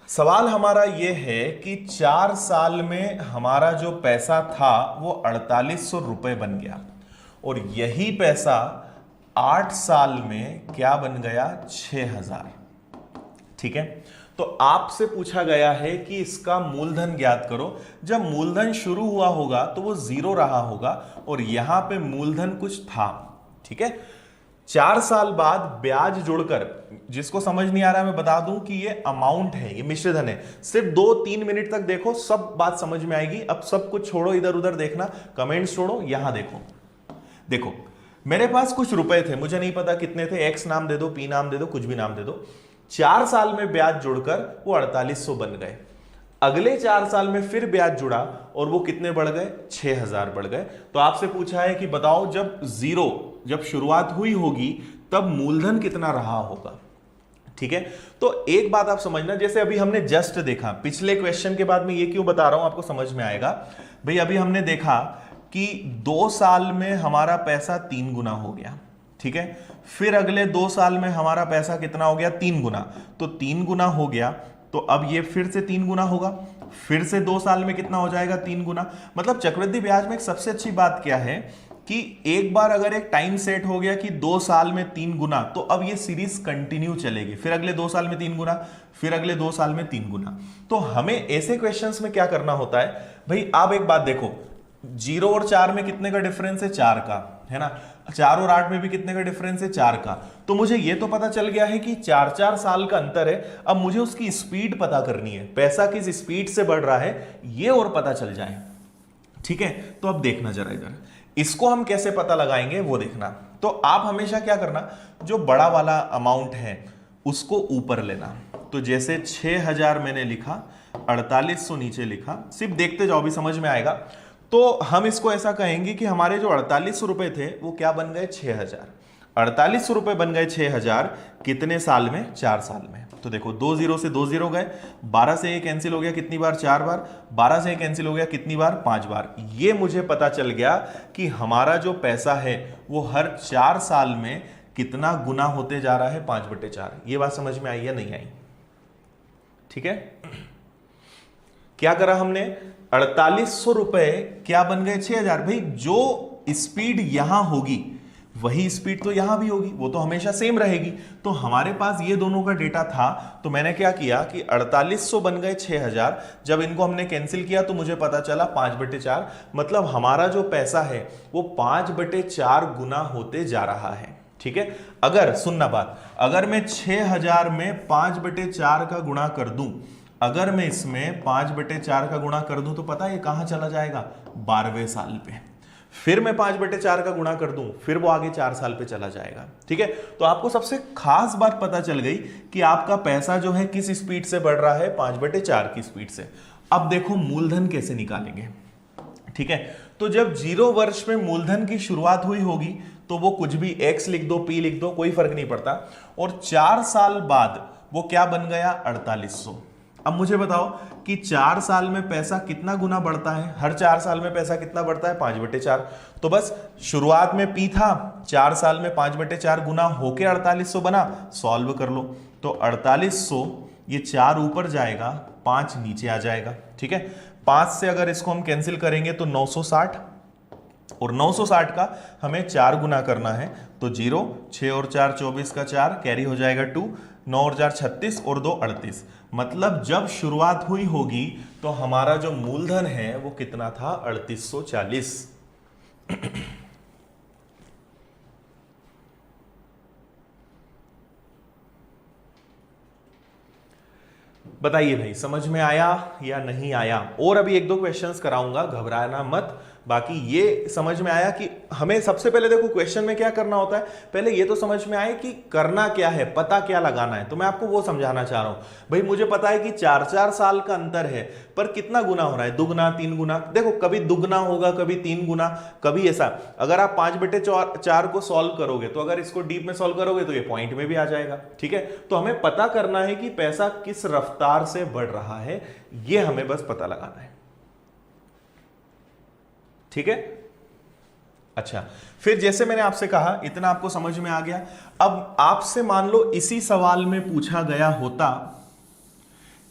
सवाल हमारा यह है कि 4 साल में हमारा जो पैसा था वो 4800 रुपए बन गया, और यही पैसा 8 साल में क्या बन गया, 6000, ठीक है। तो आपसे पूछा गया है कि इसका मूलधन ज्ञात करो। जब मूलधन शुरू हुआ होगा तो वो 0 रहा होगा और यहां पे मूलधन कुछ था, ठीक है। 4 साल बाद ब्याज जुड़कर, जिसको समझ नहीं आ रहा है मैं बता दूं कि ये अमाउंट है, ये मिश्रधन है। सिर्फ 2-3 मिनट तक देखो, सब बात समझ में आएगी। अब सब कुछ छोड़ो, इधर उधर देखना, कमेंट्स छोड़ो, यहां देखो। देखो मेरे पास कुछ रुपए थे, मुझे नहीं पता कितने थे, एक्स नाम दे दो, पी नाम दे दो, कुछ भी नाम दे दो। 4 साल में ब्याज जुड़कर वो 4800 बन गए। अगले 4 साल में फिर ब्याज जुड़ा और वो कितने बढ़ गए, 6000 बढ़ गए। तो आपसे पूछा है कि बताओ जब शुरुआत हुई होगी तब मूलधन कितना रहा होगा। ठीक है, तो एक बात आप समझना, जैसे अभी हमने जस्ट देखा, पिछले क्वेश्चन के बाद में ये क्यों बता रहा हूं आपको समझ में आएगा भाई। अभी हमने देखा कि 2 साल में हमारा पैसा 3 गुना हो गया। ठीक है, फिर अगले 2 साल में हमारा पैसा कितना हो गया, 3 गुना। तो 3 गुना हो गया, तो अब ये फिर से 3 गुना होगा, फिर से 2 साल में कितना हो जाएगा, 3 गुना। मतलब चक्रवृद्धि ब्याज में एक सबसे अच्छी बात क्या है कि एक बार अगर एक टाइम सेट हो गया कि 2 साल में 3 गुना, तो अब ये सीरीज कंटिन्यू चलेगी। फिर अगले 2 साल में 3 गुना, फिर अगले 2 साल में 3 गुना। तो हमें ऐसे क्वेश्चंस में क्या करना होता है भाई, आप एक बात देखो, 0 और 4 में कितने का डिफरेंस है, 4 का, है ना। 4 और 8 में भी कितने का डिफरेंस है, 4 का। तो मुझे ये तो पता चल गया है कि 4-4 साल का अंतर है। अब मुझे उसकी स्पीड पता करनी है, पैसा किस स्पीड से बढ़ रहा है ये और पता चल जाए। ठीक है, तो अब देखना जरा इधर, इसको हम कैसे पता लगाएंगे वो देखना। तो आप हमेशा क्या करना, जो बड़ा वाला अमाउंट है उसको ऊपर लेना। तो जैसे 6000 मैंने लिखा, 4800 नीचे लिखा, सिर्फ देखते जाओ, भी समझ में आएगा। तो हम इसको ऐसा कहेंगे कि हमारे जो 4800 रुपए थे वो क्या बन गए, 6000। 4800 रुपए बन गए 6000, कितने साल में, 4 साल में। तो देखो 2 0 से 2 0 गए, 12 से ये कैंसिल हो गया कितनी बार, 4 बार, 12 से ये कैंसिल हो गया कितनी बार, 5 बार। ये मुझे पता चल गया कि हमारा जो पैसा है वो हर 4 साल में कितना गुना होते जा रहा है, 5/4। ये बात समझ में आई या नहीं आई। ठीक है, क्या करा हमने, 4800 रुपए क्या बन गए, 6000। भाई जो स्पीड यहां होगी वही स्पीड तो यहां भी होगी, वो तो हमेशा सेम रहेगी। तो हमारे पास ये दोनों का डेटा था, तो मैंने क्या किया कि 4800 बन गए 6000। जब इनको हमने कैंसिल किया तो मुझे पता चला 5/4, मतलब हमारा जो पैसा है वो 5/4 गुना होते जा रहा है। ठीक है, अगर सुनना बात, अगर मैं 6000 में 5/4 का गुणा कर दूं, अगर मैं इसमें 5/4 का गुणा कर दूं तो पता है ये कहां चला जाएगा, 12वें साल पे। फिर मैं 5/4 का गुणा कर दूं, फिर वो आगे 4 साल पे चला जाएगा। ठीक है, तो आपको सबसे खास बात पता चल गई कि आपका पैसा जो है किस स्पीड से बढ़ रहा है, 5/4 की स्पीड से। अब देखो मूलधन कैसे निकालेंगे। ठीक है, तो जब 0 वर्ष में मूलधन की शुरुआत हुई होगी तो वो कुछ भी x लिख दो, p लिख दो, कोई फर्क नहीं पड़ता। और 4 साल बाद वो क्या बन गया, 4800। अब मुझे बताओ कि 4 साल में पैसा कितना गुना बढ़ता है, हर 4 साल में पैसा कितना बढ़ता है, 5/4। तो बस शुरुआत में p था, 4 साल में 5/4 गुना होके 4800 बना, सॉल्व कर लो। तो 4800, ये 4 ऊपर जाएगा, 5 नीचे आ जाएगा। ठीक है, 5 से अगर इसको हम कैंसिल करेंगे तो 960, और 960 का हमें 4 गुना करना है। तो 0, 6 और 4 24 का 4 कैरी हो जाएगा 2, 9 और 4 36 और 2 38। मतलब जब शुरुआत हुई होगी तो हमारा जो मूलधन है वो कितना था, 3840। बताइए भाई, समझ में आया या नहीं आया। और अभी 1-2 क्वेश्चंस कराऊंगा, घबराना मत। बाकी ये समझ में आया कि हमें सबसे पहले देखो क्वेश्चन में क्या करना होता है, पहले ये तो समझ में आए कि करना क्या है, पता क्या लगाना है। तो मैं आपको वो समझाना चाह रहा हूं। भाई मुझे पता है कि 4-4 साल का अंतर है, पर कितना गुना हो रहा है, 2 गुना, 3 गुना। देखो कभी 2 गुना होगा, कभी 3 गुना, कभी ऐसा। अगर आप 5/4 को सॉल्व करोगे, तो अगर इसको डीप में सॉल्व करोगे तो ये पॉइंट में भी आ जाएगा। ठीक है, तो हमें पता करना है कि पैसा किस रफ्तार से बढ़ रहा है, ये हमें बस पता लगाना है। ठीक है, अच्छा, फिर जैसे मैंने आपसे कहा इतना आपको समझ में आ गया। अब आपसे मान लो इसी सवाल में पूछा गया होता,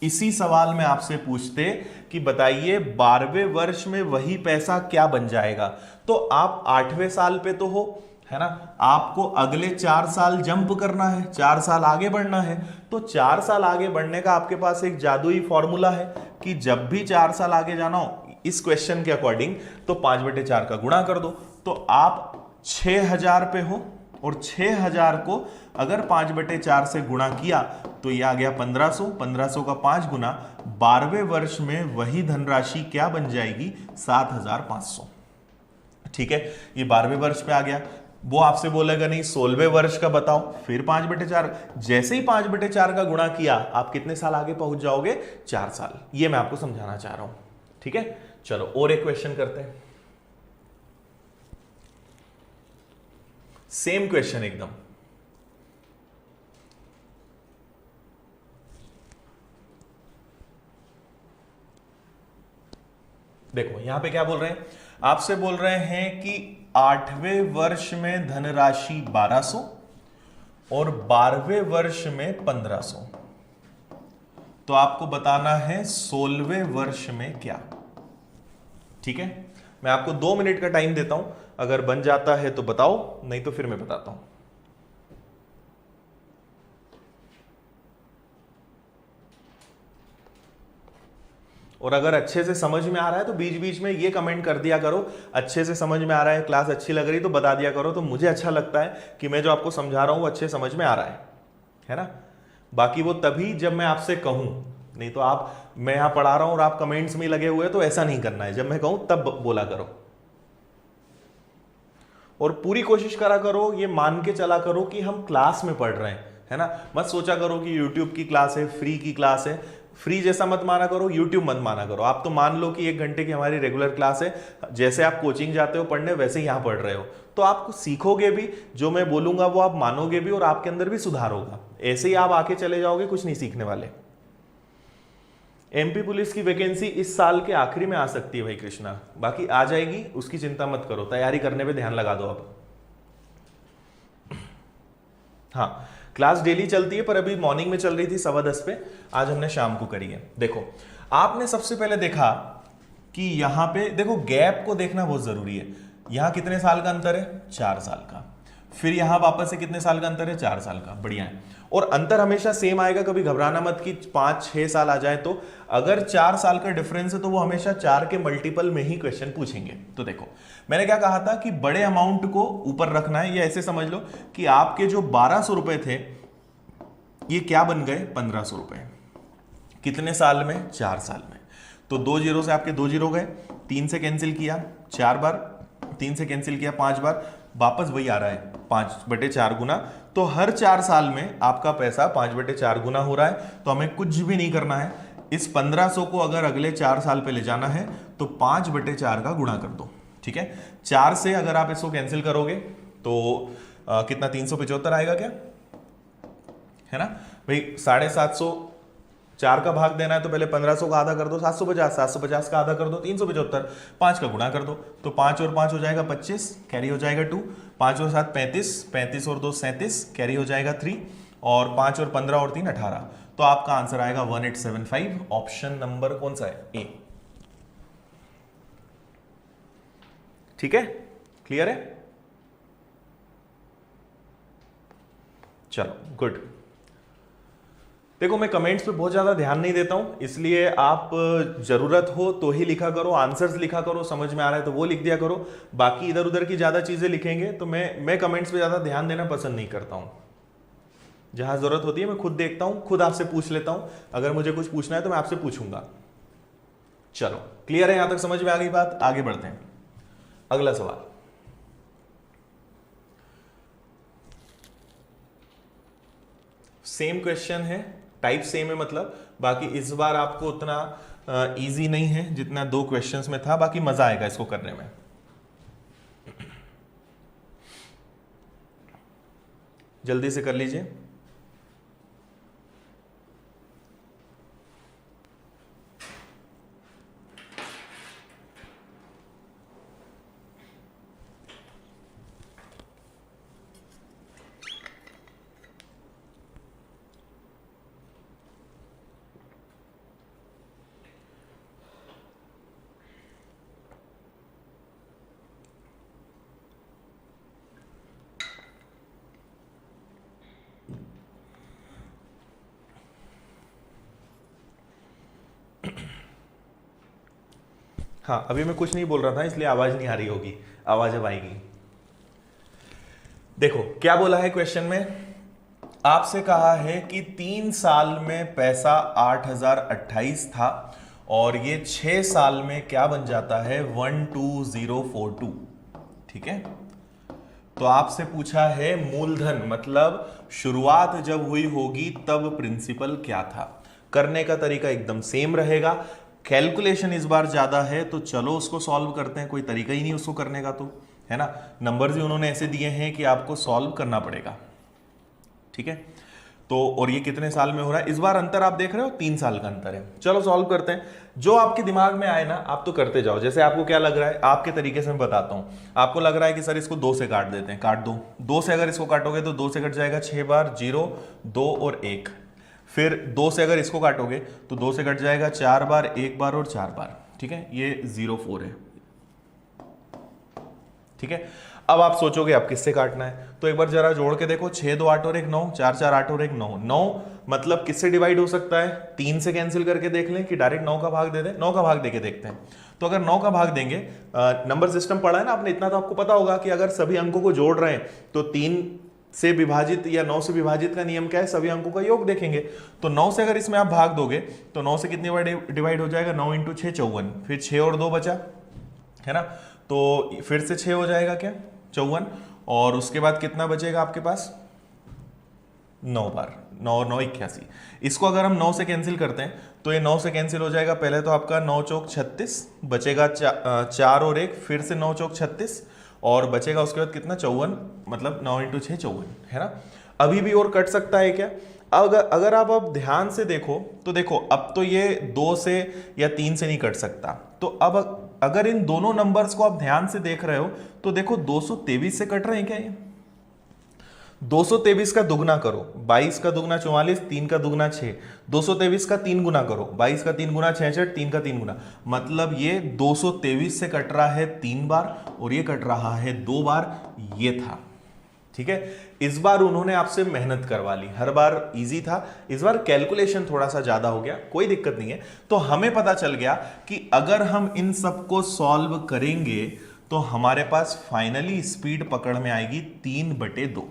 इसी सवाल में आपसे पूछते कि बताइए 12वें वर्ष में वही पैसा क्या बन जाएगा, तो आप 8वें साल पे तो हो, है ना। आपको अगले 4 साल जंप करना है, 4 साल आगे बढ़ना है। तो 4 साल आगे बढ़ने का आपके पास एक जादुई फॉर्मूला है कि जब भी 4 साल आगे जाना हो, इस क्वेश्चन के अकॉर्डिंग, तो 5/4 का गुणा कर दो। तो आप 6000 पे हो, और 6000 को अगर 5/4 से गुणा किया तो ये आ गया 1500। 1500 का 5 गुना 12वें वर्ष में वही धनराशि क्या बन जाएगी? 7500। ठीक है, ये 12वें वर्ष पे आ गया। वो आपसे बोलेगा नहीं 16वें वर्ष का बताओ, फिर 5/4। जैसे ही 5/4 का गुणा किया आप कितने साल आगे पहुंच जाओगे? 4 साल। ये मैं आपको समझाना चाह रहा हूं। ठीक है, चलो और एक क्वेश्चन करते हैं। सेम क्वेश्चन एकदम। देखो यहां पे क्या बोल रहे हैं, आपसे बोल रहे हैं कि 8वें वर्ष में धनराशि 1200 और 12वें वर्ष में 1500। तो आपको बताना है 16वें वर्ष में क्या। ठीक है, मैं आपको 2 मिनट का टाइम देता हूं, अगर बन जाता है तो बताओ, नहीं तो फिर मैं बताता हूं। और अगर अच्छे से समझ में आ रहा है तो बीच बीच में ये कमेंट कर दिया करो, अच्छे से समझ में आ रहा है, क्लास अच्छी लग रही तो बता दिया करो, तो मुझे अच्छा लगता है कि मैं जो आपको समझा रहा हूं वो अच्छे समझ में आ रहा है ना। बाकी वो तभी जब मैं आपसे कहूं, नहीं तो आप, मैं यहां पढ़ा रहा हूं और आप कमेंट्स में लगे हुए, तो ऐसा नहीं करना है। जब मैं कहूं तब बोला करो, और पूरी कोशिश करा करो, ये मान के चला करो कि हम क्लास में पढ़ रहे हैं, है ना। मत सोचा करो कि यूट्यूब की क्लास है, फ्री की क्लास है। फ्री जैसा मत माना करो, यूट्यूब मत माना करो। आप तो मान लो कि 1 घंटे की हमारी रेगुलर क्लास है, जैसे आप कोचिंग जाते हो पढ़ने वैसे ही यहां पढ़ रहे हो, तो आप सीखोगे भी, जो मैं बोलूंगा वो आप मानोगे भी, और आपके अंदर भी सुधार होगा। ऐसे ही आप आके चले जाओगे, कुछ नहीं सीखने वाले। एमपी पुलिस की वैकेंसी इस साल के आखिरी में आ सकती है भाई कृष्णा, बाकी आ जाएगी, उसकी चिंता मत करो, तैयारी करने पे ध्यान लगा दो अब। हाँ, क्लास डेली चलती है, पर अभी मॉर्निंग में चल रही थी 10:15 पे, आज हमने शाम को करी है। देखो आपने सबसे पहले देखा कि यहां पे देखो, गैप को देखना बहुत जरूरी है। यहां कितने साल का अंतर है? 4 साल का। फिर यहां वापस से कितने साल का अंतर है? 4 साल का। बढ़िया है, और अंतर हमेशा सेम आएगा, कभी घबराना मत कि 5-6 साल आ जाए। तो अगर 4 साल का डिफरेंस है तो वो हमेशा 4 के मल्टीपल में ही क्वेश्चन पूछेंगे। तो देखो मैंने क्या कहा था कि बड़े अमाउंट को ऊपर रखना है, या ऐसे समझ लो कि आपके जो 1200 रुपए थे ये क्या बन गए? 1500 रुपए। कितने साल में? 4 साल में। तो 2 जीरो से आपके 2 जीरो गए, 3 से कैंसिल किया 4 बार, 3 से कैंसिल किया 5 बार, वापस वही आ रहा है 5/4 गुना। तो हर 4 साल में आपका पैसा 5/4 गुना हो रहा है। तो हमें कुछ भी नहीं करना है, इस 1500 को अगर अगले 4 साल पे ले जाना है तो 5/4 का गुणा कर दो। ठीक है, 4 से अगर आप इसको कैंसिल करोगे तो कितना? 375 आएगा क्या, है ना भाई। 750, 4 का भाग देना है तो पहले 1500 का आधा कर दो, 750, 750 का आधा कर दो 375, 5 का गुणा कर दो, तो 5 और 5 हो जाएगा 25, कैरी हो जाएगा 2, 5 और 7 35, 35 और 2 37, कैरी हो जाएगा 3, और 5 और 15 और 3 18। तो आपका आंसर आएगा 1875। ऑप्शन नंबर कौन सा है? ए। ठीक है, क्लियर है? चलो गुड। देखो मैं कमेंट्स पे बहुत ज्यादा ध्यान नहीं देता हूं, इसलिए आप जरूरत हो तो ही लिखा करो, आंसर्स लिखा करो, समझ में आ रहा है तो वो लिख दिया करो। बाकी इधर उधर की ज्यादा चीजें लिखेंगे तो मैं कमेंट्स पे ज्यादा ध्यान देना पसंद नहीं करता हूं। जहां जरूरत होती है मैं खुद देखता हूं, खुद आपसे पूछ लेता हूं। अगर मुझे कुछ पूछना है तो मैं आपसे पूछूंगा। चलो क्लियर है, यहां तक समझ में आ गई बात? आगे बढ़ते हैं, अगला सवाल। सेम क्वेश्चन है, टाइप सेम है मतलब, बाकी इस बार आपको उतना इजी नहीं है जितना 2 क्वेश्चंस में था। बाकी मजा आएगा इसको करने में। जल्दी से कर लीजिए। हाँ, अभी मैं कुछ नहीं बोल रहा था इसलिए आवाज नहीं आ रही होगी, आवाज अब आएगी। देखो क्या बोला है क्वेश्चन में, आपसे कहा है कि 3 साल में पैसा 8028 था और ये 6 साल में क्या बन जाता है 12042। ठीक है, तो आपसे पूछा है मूलधन मतलब शुरुआत जब हुई होगी तब प्रिंसिपल क्या था। करने का तरीका एकदम सेम रहेगा, कैलकुलेशन इस बार ज्यादा है तो चलो उसको सॉल्व करते हैं, कोई तरीका ही नहीं उसको करने का, तो है ना, नंबर्स ही उन्होंने ऐसे दिए हैं कि आपको सॉल्व करना पड़ेगा। ठीक है, तो और ये कितने साल में हो रहा है, इस बार अंतर आप देख रहे हो 3 साल का अंतर है। चलो सॉल्व करते हैं, जो आपके दिमाग में आए ना आप तो करते जाओ। जैसे आपको क्या लग रहा है, आपके तरीके से मैं बताता हूं। आपको लग रहा है कि सर इसको 2 से काट देते हैं, काट दो। 2 से अगर इसको काटोगे तो 2 से कट जाएगा 6 बार, 0 2 और 1। फिर 2 से अगर इसको काटोगे तो 2 से कट जाएगा 4 बार, 1 बार और 4 बार। ठीक है, ये 04 है। ठीक है, अब आप सोचोगे अब किससे काटना है, तो एक बार जरा जोड़ के देखो, 6 2 8 और 1 9, 4 4 8 और 1 9। 9 मतलब किससे डिवाइड हो सकता है, 3 से कैंसिल करके देख लें कि डायरेक्ट 9 का भाग दे दें। 9 का भाग देके देखते हैं, तो अगर 9 का भाग देंगे, नंबर सिस्टम पढ़ा है ना आपने, इतना तो आपको पता होगा कि अगर सभी अंकों को जोड़ रहे हैं तो 3 से विभाजित या 9 से विभाजित का नियम क्या है, सभी अंकों का योग देखेंगे। तो 9 से अगर इसमें आप भाग दोगे तो 9 से कितनी बार डिवाइड हो जाएगा, 9 × 6 54, फिर 6 और 2 बचा, है ना, तो फिर से 6 हो जाएगा क्या 54, और उसके बाद कितना बचेगा आपके पास 9 बार, 9 और 9 81। इसको अगर हम 9 से कैंसिल करते हैं तो ये 9 से कैंसिल हो जाएगा, पहले तो आपका 9 चौक 36 बचेगा, 4 और 1 फिर से 9 चौक 36 और बचेगा उसके बाद कितना 54, मतलब 9 × 6 54, है ना। अभी भी और कट सकता है क्या, अगर आप अब ध्यान से देखो तो देखो अब तो ये 2 से या 3 से नहीं कट सकता, तो अब अगर इन दोनों नंबर्स को आप ध्यान से देख रहे हो तो देखो 223 से कट रहे हैं क्या ये, 223 का दुगना करो, 22 का दुगना 44, 3 का दुगना 6, 223 का 3 गुना करो, 22 का 3 गुना 66, 3 का 3 गुना, मतलब ये 223 से कट रहा है 3 बार और ये कट रहा है 2 बार, ये था। ठीक है, इस बार उन्होंने आपसे मेहनत करवा ली, हर बार इजी था, इस बार कैलकुलेशन थोड़ा सा ज्यादा हो गया, कोई दिक्कत नहीं है। तो हमें पता चल गया कि अगर हम इन सबको सॉल्व करेंगे तो हमारे पास फाइनली स्पीड पकड़ में आएगी 3/2।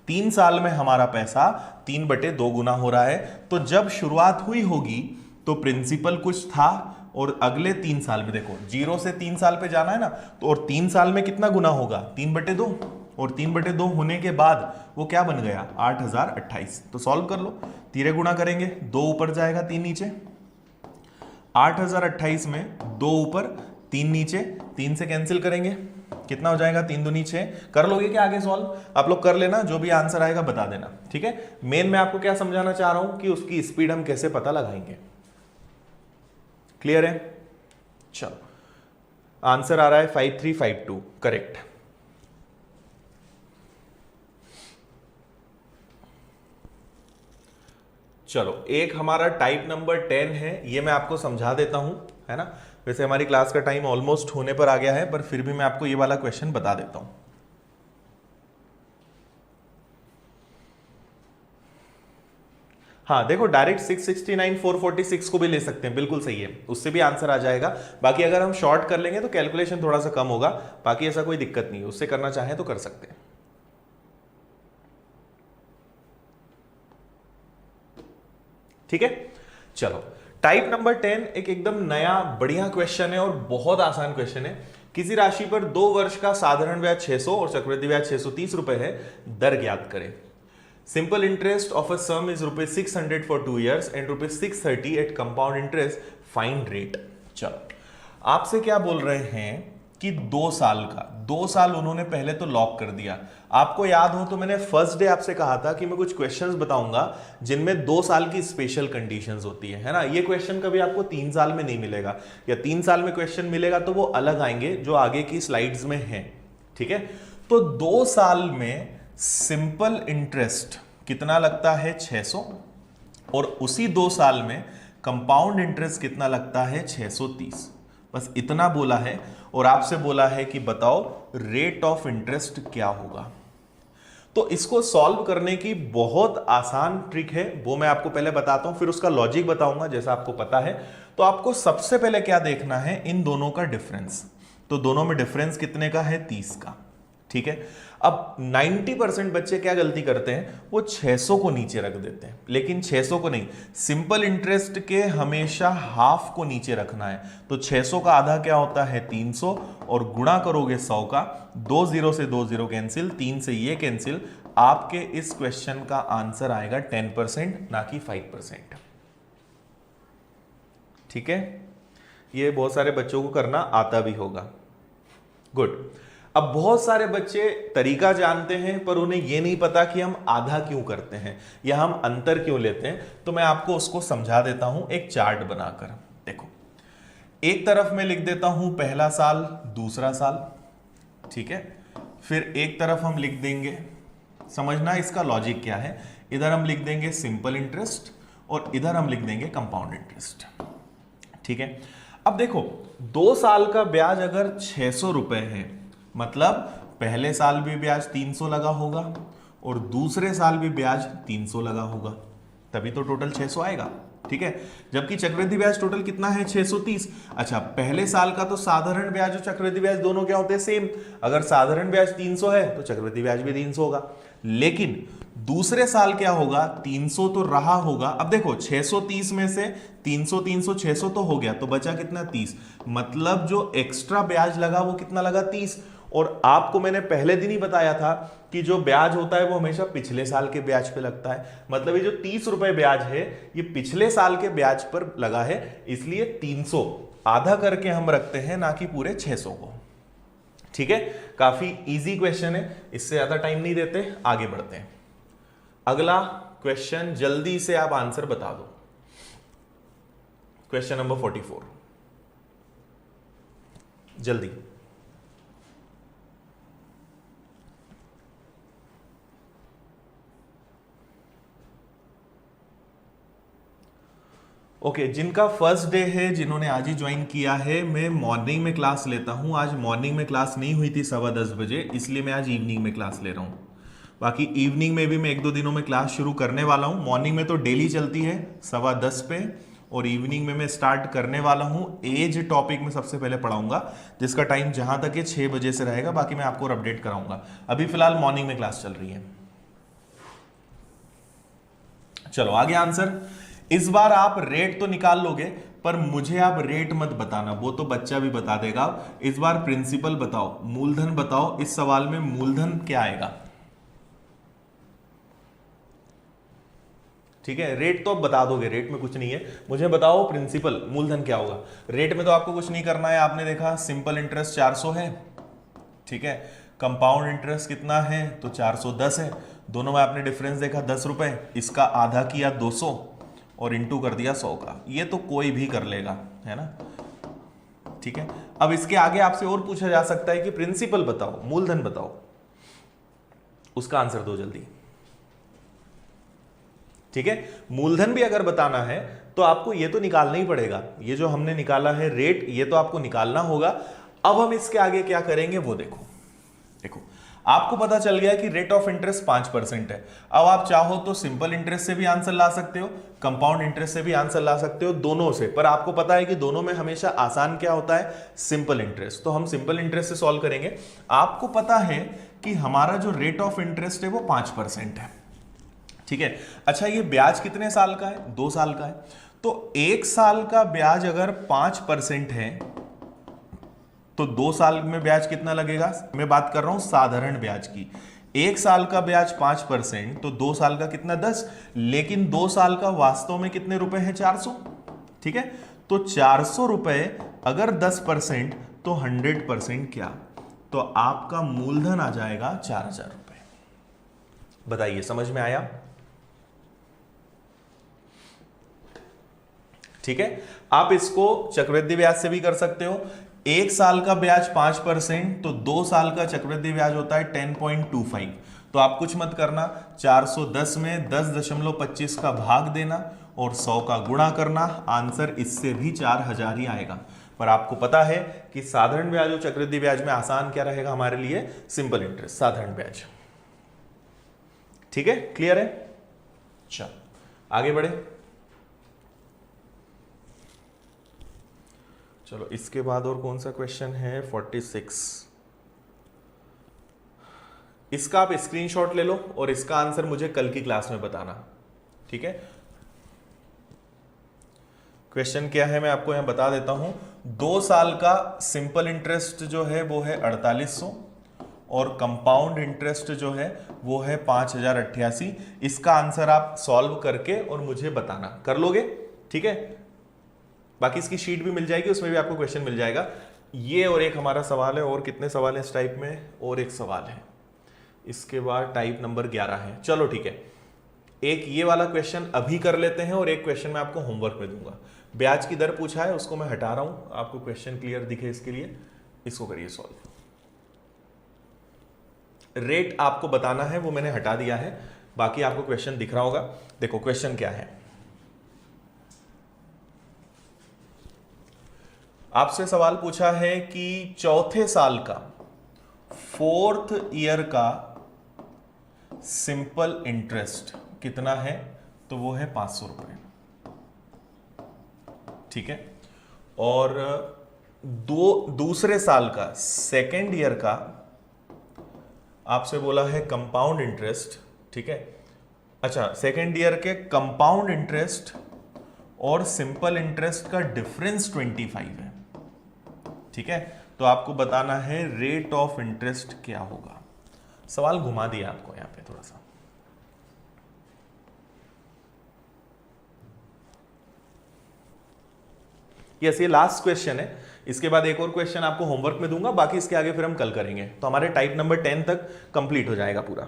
3 साल में हमारा पैसा 3/2 गुना हो रहा है। तो जब शुरुआत हुई होगी तो प्रिंसिपल कुछ था और अगले 3 साल में देखो 0 से 3 साल पे जाना है ना, तो और 3 साल में कितना गुना होगा 3/2, और 3/2 होने के बाद वो क्या बन गया 8028। तो सॉल्व कर लो, तीरे गुना करेंगे, 2 ऊपर जाएगा 3 नीचे, 8028 में 2 ऊपर 3 नीचे, 3 से कैंसिल करेंगे कितना हो जाएगा 3 दूनी 6। कर लोगे क्या आगे सॉल्व, आप लोग कर लेना, जो भी आंसर आएगा बता देना। ठीक है, मेन मैं आपको क्या समझाना चाह रहा हूं कि उसकी स्पीड हम कैसे पता लगाएंगे, क्लियर है। चलो आंसर आ रहा है 5352, करेक्ट। चलो एक हमारा टाइप नंबर 10 है, ये मैं आपको समझा देता हूं, है ना। वैसे हमारी क्लास का टाइम ऑलमोस्ट होने पर आ गया है, पर फिर भी मैं आपको ये वाला क्वेश्चन बता देता हूं। हाँ देखो, डायरेक्ट 669 446 को भी ले सकते हैं, बिल्कुल सही है, उससे भी आंसर आ जाएगा। बाकी अगर हम शॉर्ट कर लेंगे तो कैलकुलेशन थोड़ा सा कम होगा, बाकी ऐसा कोई दिक्कत नहीं है, उससे करना चाहें तो कर सकते हैं। ठीक है, चलो टाइप नंबर 10 एक एकदम नया बढ़िया क्वेश्चन है और बहुत आसान क्वेश्चन है। किसी राशि पर 2 वर्ष का साधारण ब्याज 600 और चक्रवृद्धि ब्याज 630 रुपए है, दर ज्ञात करें। Simple interest of a sum is ₹600 for 2 years and ₹630 at compound interest, find rate. चलो आपसे क्या बोल रहे हैं कि 2 साल का, 2 साल उन्होंने पहले तो लॉक कर दिया। आपको याद हो तो मैंने फर्स्ट डे आपसे कहा था कि मैं कुछ क्वेश्चंस बताऊंगा जिनमें 2 साल की स्पेशल कंडीशंस होती है ना। ये क्वेश्चन कभी आपको 3 साल में नहीं मिलेगा, या 3 साल में क्वेश्चन मिलेगा तो वो अलग आएंगे जो आगे की स्लाइड्स में हैं। ठीक है, तो 2 साल में सिंपल इंटरेस्ट कितना लगता है 600, और उसी 2 साल में कंपाउंड इंटरेस्ट कितना लगता है 630। बस इतना बोला है, और आपसे बोला है कि बताओ रेट ऑफ इंटरेस्ट क्या होगा। तो इसको सॉल्व करने की बहुत आसान ट्रिक है, वो मैं आपको पहले बताता हूं, फिर उसका लॉजिक बताऊंगा जैसा आपको पता है। तो आपको सबसे पहले क्या देखना है, इन दोनों का डिफरेंस। तो दोनों में डिफरेंस कितने का है 30 का। ठीक ठीक है। अब 90% बच्चे क्या गलती करते हैं, वो 600 को नीचे रख देते हैं, लेकिन 600 को नहीं, सिंपल इंटरेस्ट के हमेशा हाफ को नीचे रखना है। तो 600 का आधा क्या होता है 300, और गुणा करोगे 100 का, 2 0 से 2 0 कैंसिल, 3 से ये कैंसिल, आपके इस क्वेश्चन का आंसर आएगा 10%, ना कि 5%। ठीक है, ये बहुत सारे बच्चों को करना आता भी होगा। गुड। अब बहुत सारे बच्चे तरीका जानते हैं पर उन्हें यह नहीं पता कि हम आधा क्यों करते हैं या हम अंतर क्यों लेते हैं, तो मैं आपको उसको समझा देता हूं एक चार्ट बनाकर। देखो, एक तरफ मैं लिख देता हूं पहला साल, दूसरा साल, ठीक है। फिर एक तरफ हम लिख देंगे, समझना इसका लॉजिक क्या है, इधर हम लिख देंगे सिंपल इंटरेस्ट और इधर हम लिख देंगे कंपाउंड इंटरेस्ट, ठीक है। अब देखो, 2 साल का ब्याज अगर 600 रुपए है, मतलब पहले साल भी ब्याज 300 लगा होगा और दूसरे साल भी ब्याज 300 लगा होगा, तभी तो टोटल 600 आएगा, ठीक है। जबकि चक्रवृद्धि ब्याज टोटल कितना है 630। अच्छा, पहले साल का तो साधारण ब्याज और चक्रवृद्धि ब्याज दोनों क्या होते हैं सेम, अगर साधारण ब्याज 300 है तो चक्रवृद्धि ब्याज भी 300 होगा। लेकिन दूसरे साल क्या होगा, 300 तो रहा होगा। अब देखो 630 में से 300 300 600 तो हो गया, तो बचा कितना 30, मतलब जो एक्स्ट्रा ब्याज लगा वो कितना लगा 30। और आपको मैंने पहले दिन ही बताया था कि जो ब्याज होता है वो हमेशा पिछले साल के ब्याज पे लगता है, मतलब ये जो 30 रुपए ब्याज है ये पिछले साल के ब्याज पर लगा है, इसलिए 300 आधा करके हम रखते हैं, ना कि पूरे 600 को। ठीक है, काफी इजी क्वेश्चन है, इससे ज्यादा टाइम नहीं देते, आगे बढ़ते हैं। अगला क्वेश्चन, जल्दी से आप आंसर बता दो। क्वेश्चन नंबर 44, जल्दी। ओके, जिनका फर्स्ट डे है, जिन्होंने आज ही ज्वाइन किया है, मैं मॉर्निंग में क्लास लेता हूं। आज मॉर्निंग में क्लास नहीं हुई थी 10:15 बजे, इसलिए मैं आज इवनिंग में क्लास ले रहा हूं। बाकी इवनिंग में भी मैं 1-2 दिनों में क्लास शुरू करने वाला हूं। मॉर्निंग में तो डेली चलती है 10:15 पे, और इवनिंग में मैं स्टार्ट करने वाला हूं एज टॉपिक में सबसे पहले पढ़ाऊंगा, जिसका टाइम जहां तक है 6 बजे से रहेगा, बाकी मैं आपको अपडेट कराऊंगा। अभी फिलहाल मॉर्निंग में क्लास चल रही है। चलो आगे आंसर। इस बार आप रेट तो निकाल लोगे, पर मुझे आप रेट मत बताना, वो तो बच्चा भी बता देगा। इस बार प्रिंसिपल बताओ, मूलधन बताओ। इस सवाल में मूलधन क्या आएगा? ठीक है, रेट तो अब बता दोगे, रेट में कुछ नहीं है। मुझे बताओ प्रिंसिपल, मूलधन क्या होगा? रेट में तो आपको कुछ नहीं करना है, आपने देखा सिंपल इंटरेस्ट 400 है, ठीक है। कंपाउंड इंटरेस्ट कितना है, तो 410 है। दोनों में आपने डिफरेंस देखा 10 रुपए, इसका आधा किया 200 और इंटू कर दिया 100 का। ये तो कोई भी कर लेगा, है ना, ठीक है। अब इसके आगे आपसे और पूछा जा सकता है कि प्रिंसिपल बताओ, मूलधन बताओ, उसका आंसर दो जल्दी। ठीक है, मूलधन भी अगर बताना है तो आपको ये तो निकालना ही पड़ेगा, ये जो हमने निकाला है रेट, ये तो आपको निकालना होगा। अब हम इसके आगे क्या करेंगे वो देखो। देखो, आपको पता चल गया कि रेट ऑफ इंटरेस्ट 5% है। अब आप चाहो तो सिंपल इंटरेस्ट से भी आंसर ला सकते हो, कंपाउंड इंटरेस्ट से भी आंसर ला सकते हो, दोनों से। पर आपको पता है कि दोनों में हमेशा आसान क्या होता है, सिंपल इंटरेस्ट। तो हम सिंपल इंटरेस्ट से सॉल्व करेंगे। आपको पता है कि हमारा जो रेट ऑफ इंटरेस्ट है वो 5% है, ठीक है। अच्छा, ये ब्याज कितने साल का है? 2 साल का है। तो 1 साल का ब्याज अगर 5% है तो 2 साल में ब्याज कितना लगेगा? मैं बात कर रहा हूं साधारण ब्याज की। 1 साल का ब्याज 5%, तो 2 साल का कितना 10, लेकिन 2 साल का वास्तव में कितने रुपए हैं? 400, ठीक है। तो 400 रुपए अगर 10% तो 100% क्या? तो आपका मूलधन आ जाएगा 4000 रुपए। बताइए, समझ में आया? ठीक है, आप इसको चक्रवृद्धि ब्याज से भी कर सकते हो। 1 साल का ब्याज 5%, तो 2 साल का चक्रवृद्धि ब्याज होता है 10.25। तो आप कुछ मत करना, 410 में 10.25 का भाग देना और 100 का गुणा करना, आंसर इससे भी 4000 ही आएगा। पर आपको पता है कि साधारण ब्याज और चक्रवृद्धि ब्याज में आसान क्या रहेगा हमारे लिए? सिंपल इंटरेस्ट, साधारण ब्याज। ठीक है, क्लियर है? चलो आगे बढ़े। चलो इसके बाद और कौन सा क्वेश्चन है? 46। इसका आप स्क्रीनशॉट ले लो और इसका आंसर मुझे कल की क्लास में बताना, ठीक है। क्वेश्चन क्या है मैं आपको यहां बता देता हूं। 2 साल का सिंपल इंटरेस्ट जो है वो है 4800 और कंपाउंड इंटरेस्ट जो है वो है 5088। इसका आंसर आप सॉल्व करके और मुझे बताना, कर लोगे, ठीक है। बाकी इसकी शीट भी मिल जाएगी, उसमें भी आपको क्वेश्चन मिल जाएगा। ये और एक हमारा सवाल है, और कितने सवाल हैं इस टाइप में, और एक सवाल है, इसके बाद टाइप नंबर 11 है। चलो ठीक है, एक ये वाला क्वेश्चन अभी कर लेते हैं और एक क्वेश्चन मैं आपको होमवर्क में दूंगा। ब्याज की दर पूछा है, उसको मैं हटा रहा हूं, आपको क्वेश्चन क्लियर दिखे इसके लिए। इसको करिए सॉल्व। रेट आपको बताना है, वो मैंने हटा दिया है, बाकी आपको क्वेश्चन दिख रहा होगा। देखो क्वेश्चन क्या है, आपसे सवाल पूछा है कि चौथे साल का, 4th ईयर का सिंपल इंटरेस्ट कितना है, तो वो है 500 रुपए, ठीक है। और दूसरे साल का, 2nd ईयर का आपसे बोला है कंपाउंड इंटरेस्ट, ठीक है। अच्छा, 2nd ईयर के कंपाउंड इंटरेस्ट और सिंपल इंटरेस्ट का डिफरेंस 25 है, ठीक है। तो आपको बताना है रेट ऑफ इंटरेस्ट क्या होगा। सवाल घुमा दिया आपको यहां पे थोड़ा सा। यस, ये लास्ट क्वेश्चन है, इसके बाद एक और क्वेश्चन आपको होमवर्क में दूंगा, बाकी इसके आगे फिर हम कल करेंगे। तो हमारे टाइप नंबर 10 तक कंप्लीट हो जाएगा पूरा।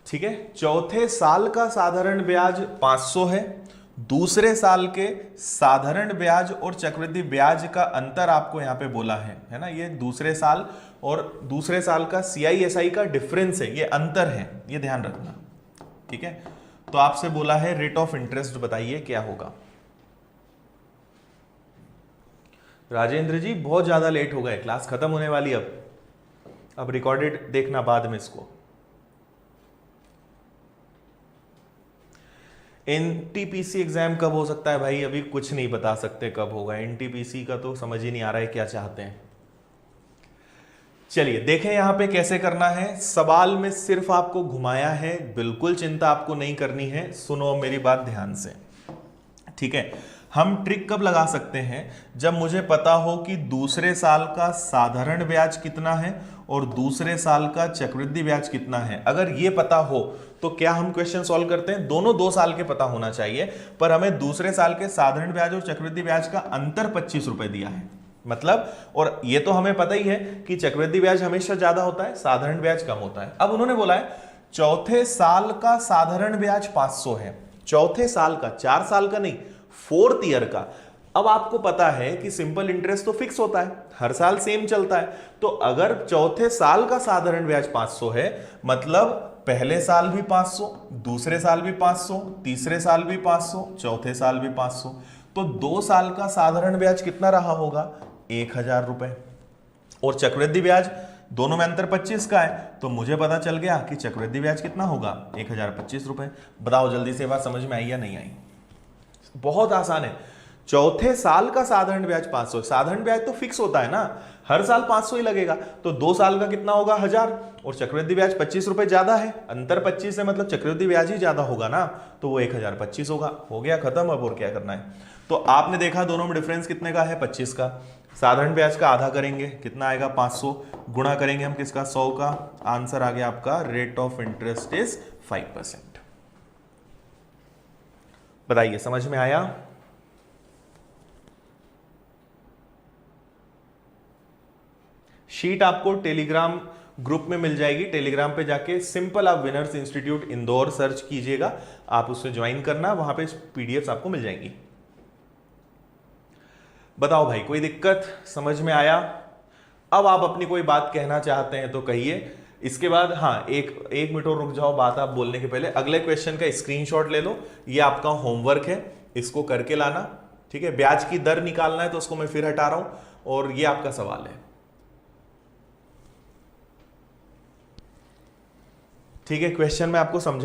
ठीक है, चौथे साल का साधारण ब्याज 500 है। दूसरे साल के साधारण ब्याज और चक्रवृद्धि ब्याज का अंतर आपको यहां पे बोला है ना। ये दूसरे साल और दूसरे साल का CISI का डिफरेंस है, ये अंतर है, ये ध्यान रखना, ठीक है। तो आपसे बोला है रेट ऑफ इंटरेस्ट बताइए क्या होगा। राजेंद्र जी बहुत ज्यादा लेट हो गए, क्लास खत्म होने वाली, अब रिकॉर्डेड देखना बाद में इसको। NTPC एग्जाम कब हो सकता है भाई, अभी कुछ नहीं बता सकते कब होगा। NTPC का तो समझ ही नहीं आ रहा है क्या चाहते हैं। चलिए देखें यहां पे कैसे करना है। सवाल में सिर्फ आपको घुमाया है, बिल्कुल चिंता आपको नहीं करनी है। सुनो मेरी बात ध्यान से, ठीक है। हम ट्रिक कब लगा सकते हैं, जब मुझे पता हो कि दूसरे साल का साधारण ब्याज कितना है और दूसरे साल का चक्रवृद्धि ब्याज कितना है। अगर ये पता हो तो क्या हम क्वेश्चन सॉल्व करते हैं, दोनों 2 साल के पता होना चाहिए, पर हमें दूसरे साल के साधारण ब्याज और चक्रवृद्धि ब्याज का अंतर 25 रुपए दिया है, मतलब, और ये तो हमें पता ही है कि चक्रवृद्धि ब्याज हमेशा ज्यादा होता है, साधारण ब्याज कम होता है। अब उन्होंने बोला है चौथे साल का साधारण ब्याज 500 है, चौथे साल का, 4 साल का नहीं, 4th ईयर का। अब आपको पता है कि सिंपल इंटरेस्ट तो फिक्स होता है, हर साल सेम चलता है। तो अगर चौथे साल का साधारण ब्याज 500 है, मतलब पहले साल भी 500, दूसरे साल भी 500, तीसरे साल भी 500, चौथे साल भी 500, तो 2 साल का साधारण ब्याज कितना रहा होगा, 1000 रुपए। और चक्रवृद्धि ब्याज, दोनों में अंतर 25 का है, तो मुझे पता चल गया कि चक्रवृद्धि ब्याज कितना होगा, 1025 रुपए। बताओ जल्दी से बात समझ में आई या नहीं आई। बहुत आसान है। चौथे साल का साधारण ब्याज 500, साधारण ब्याज तो फिक्स होता है ना, हर साल 500 ही लगेगा, तो 2 साल का कितना होगा, 1000, और चक्रवृद्धि ब्याज 25 रुपए ज्यादा है, अंतर 25 है, मतलब चक्रवृद्धि ब्याज ही ज्यादा होगा ना, तो वो 1025 होगा। हो गया खत्म। अब और क्या करना है, तो आपने देखा दोनों में डिफरेंस कितने का है, 25 का। साधारण ब्याज का आधा करेंगे, कितना आएगा, 500, गुणा करेंगे हम किसका, 100 का। आंसर आ गया आपका, रेट ऑफ इंटरेस्ट इज 5%। बताइए समझ में आया। शीट आपको टेलीग्राम ग्रुप में मिल जाएगी, टेलीग्राम पे जाके सिंपल आप विनर्स इंस्टीट्यूट इंदौर सर्च कीजिएगा, आप उससे ज्वाइन करना, वहां पे पीडीएफ आपको मिल जाएंगी। बताओ भाई कोई दिक्कत, समझ में आया। अब आप अपनी कोई बात कहना चाहते हैं तो कहिए। इसके बाद हाँ, एक मिनट और रुक जाओ बात आप बोलने के पहले। अगले क्वेश्चन का स्क्रीनशॉट ले लो, ये आपका होमवर्क है, इसको करके लाना, ठीक है। ब्याज की दर निकालना है तो उसको मैं फिर हटा रहा हूं, और ये आपका सवाल है, ठीक है। क्वेश्चन मैं आपको समझा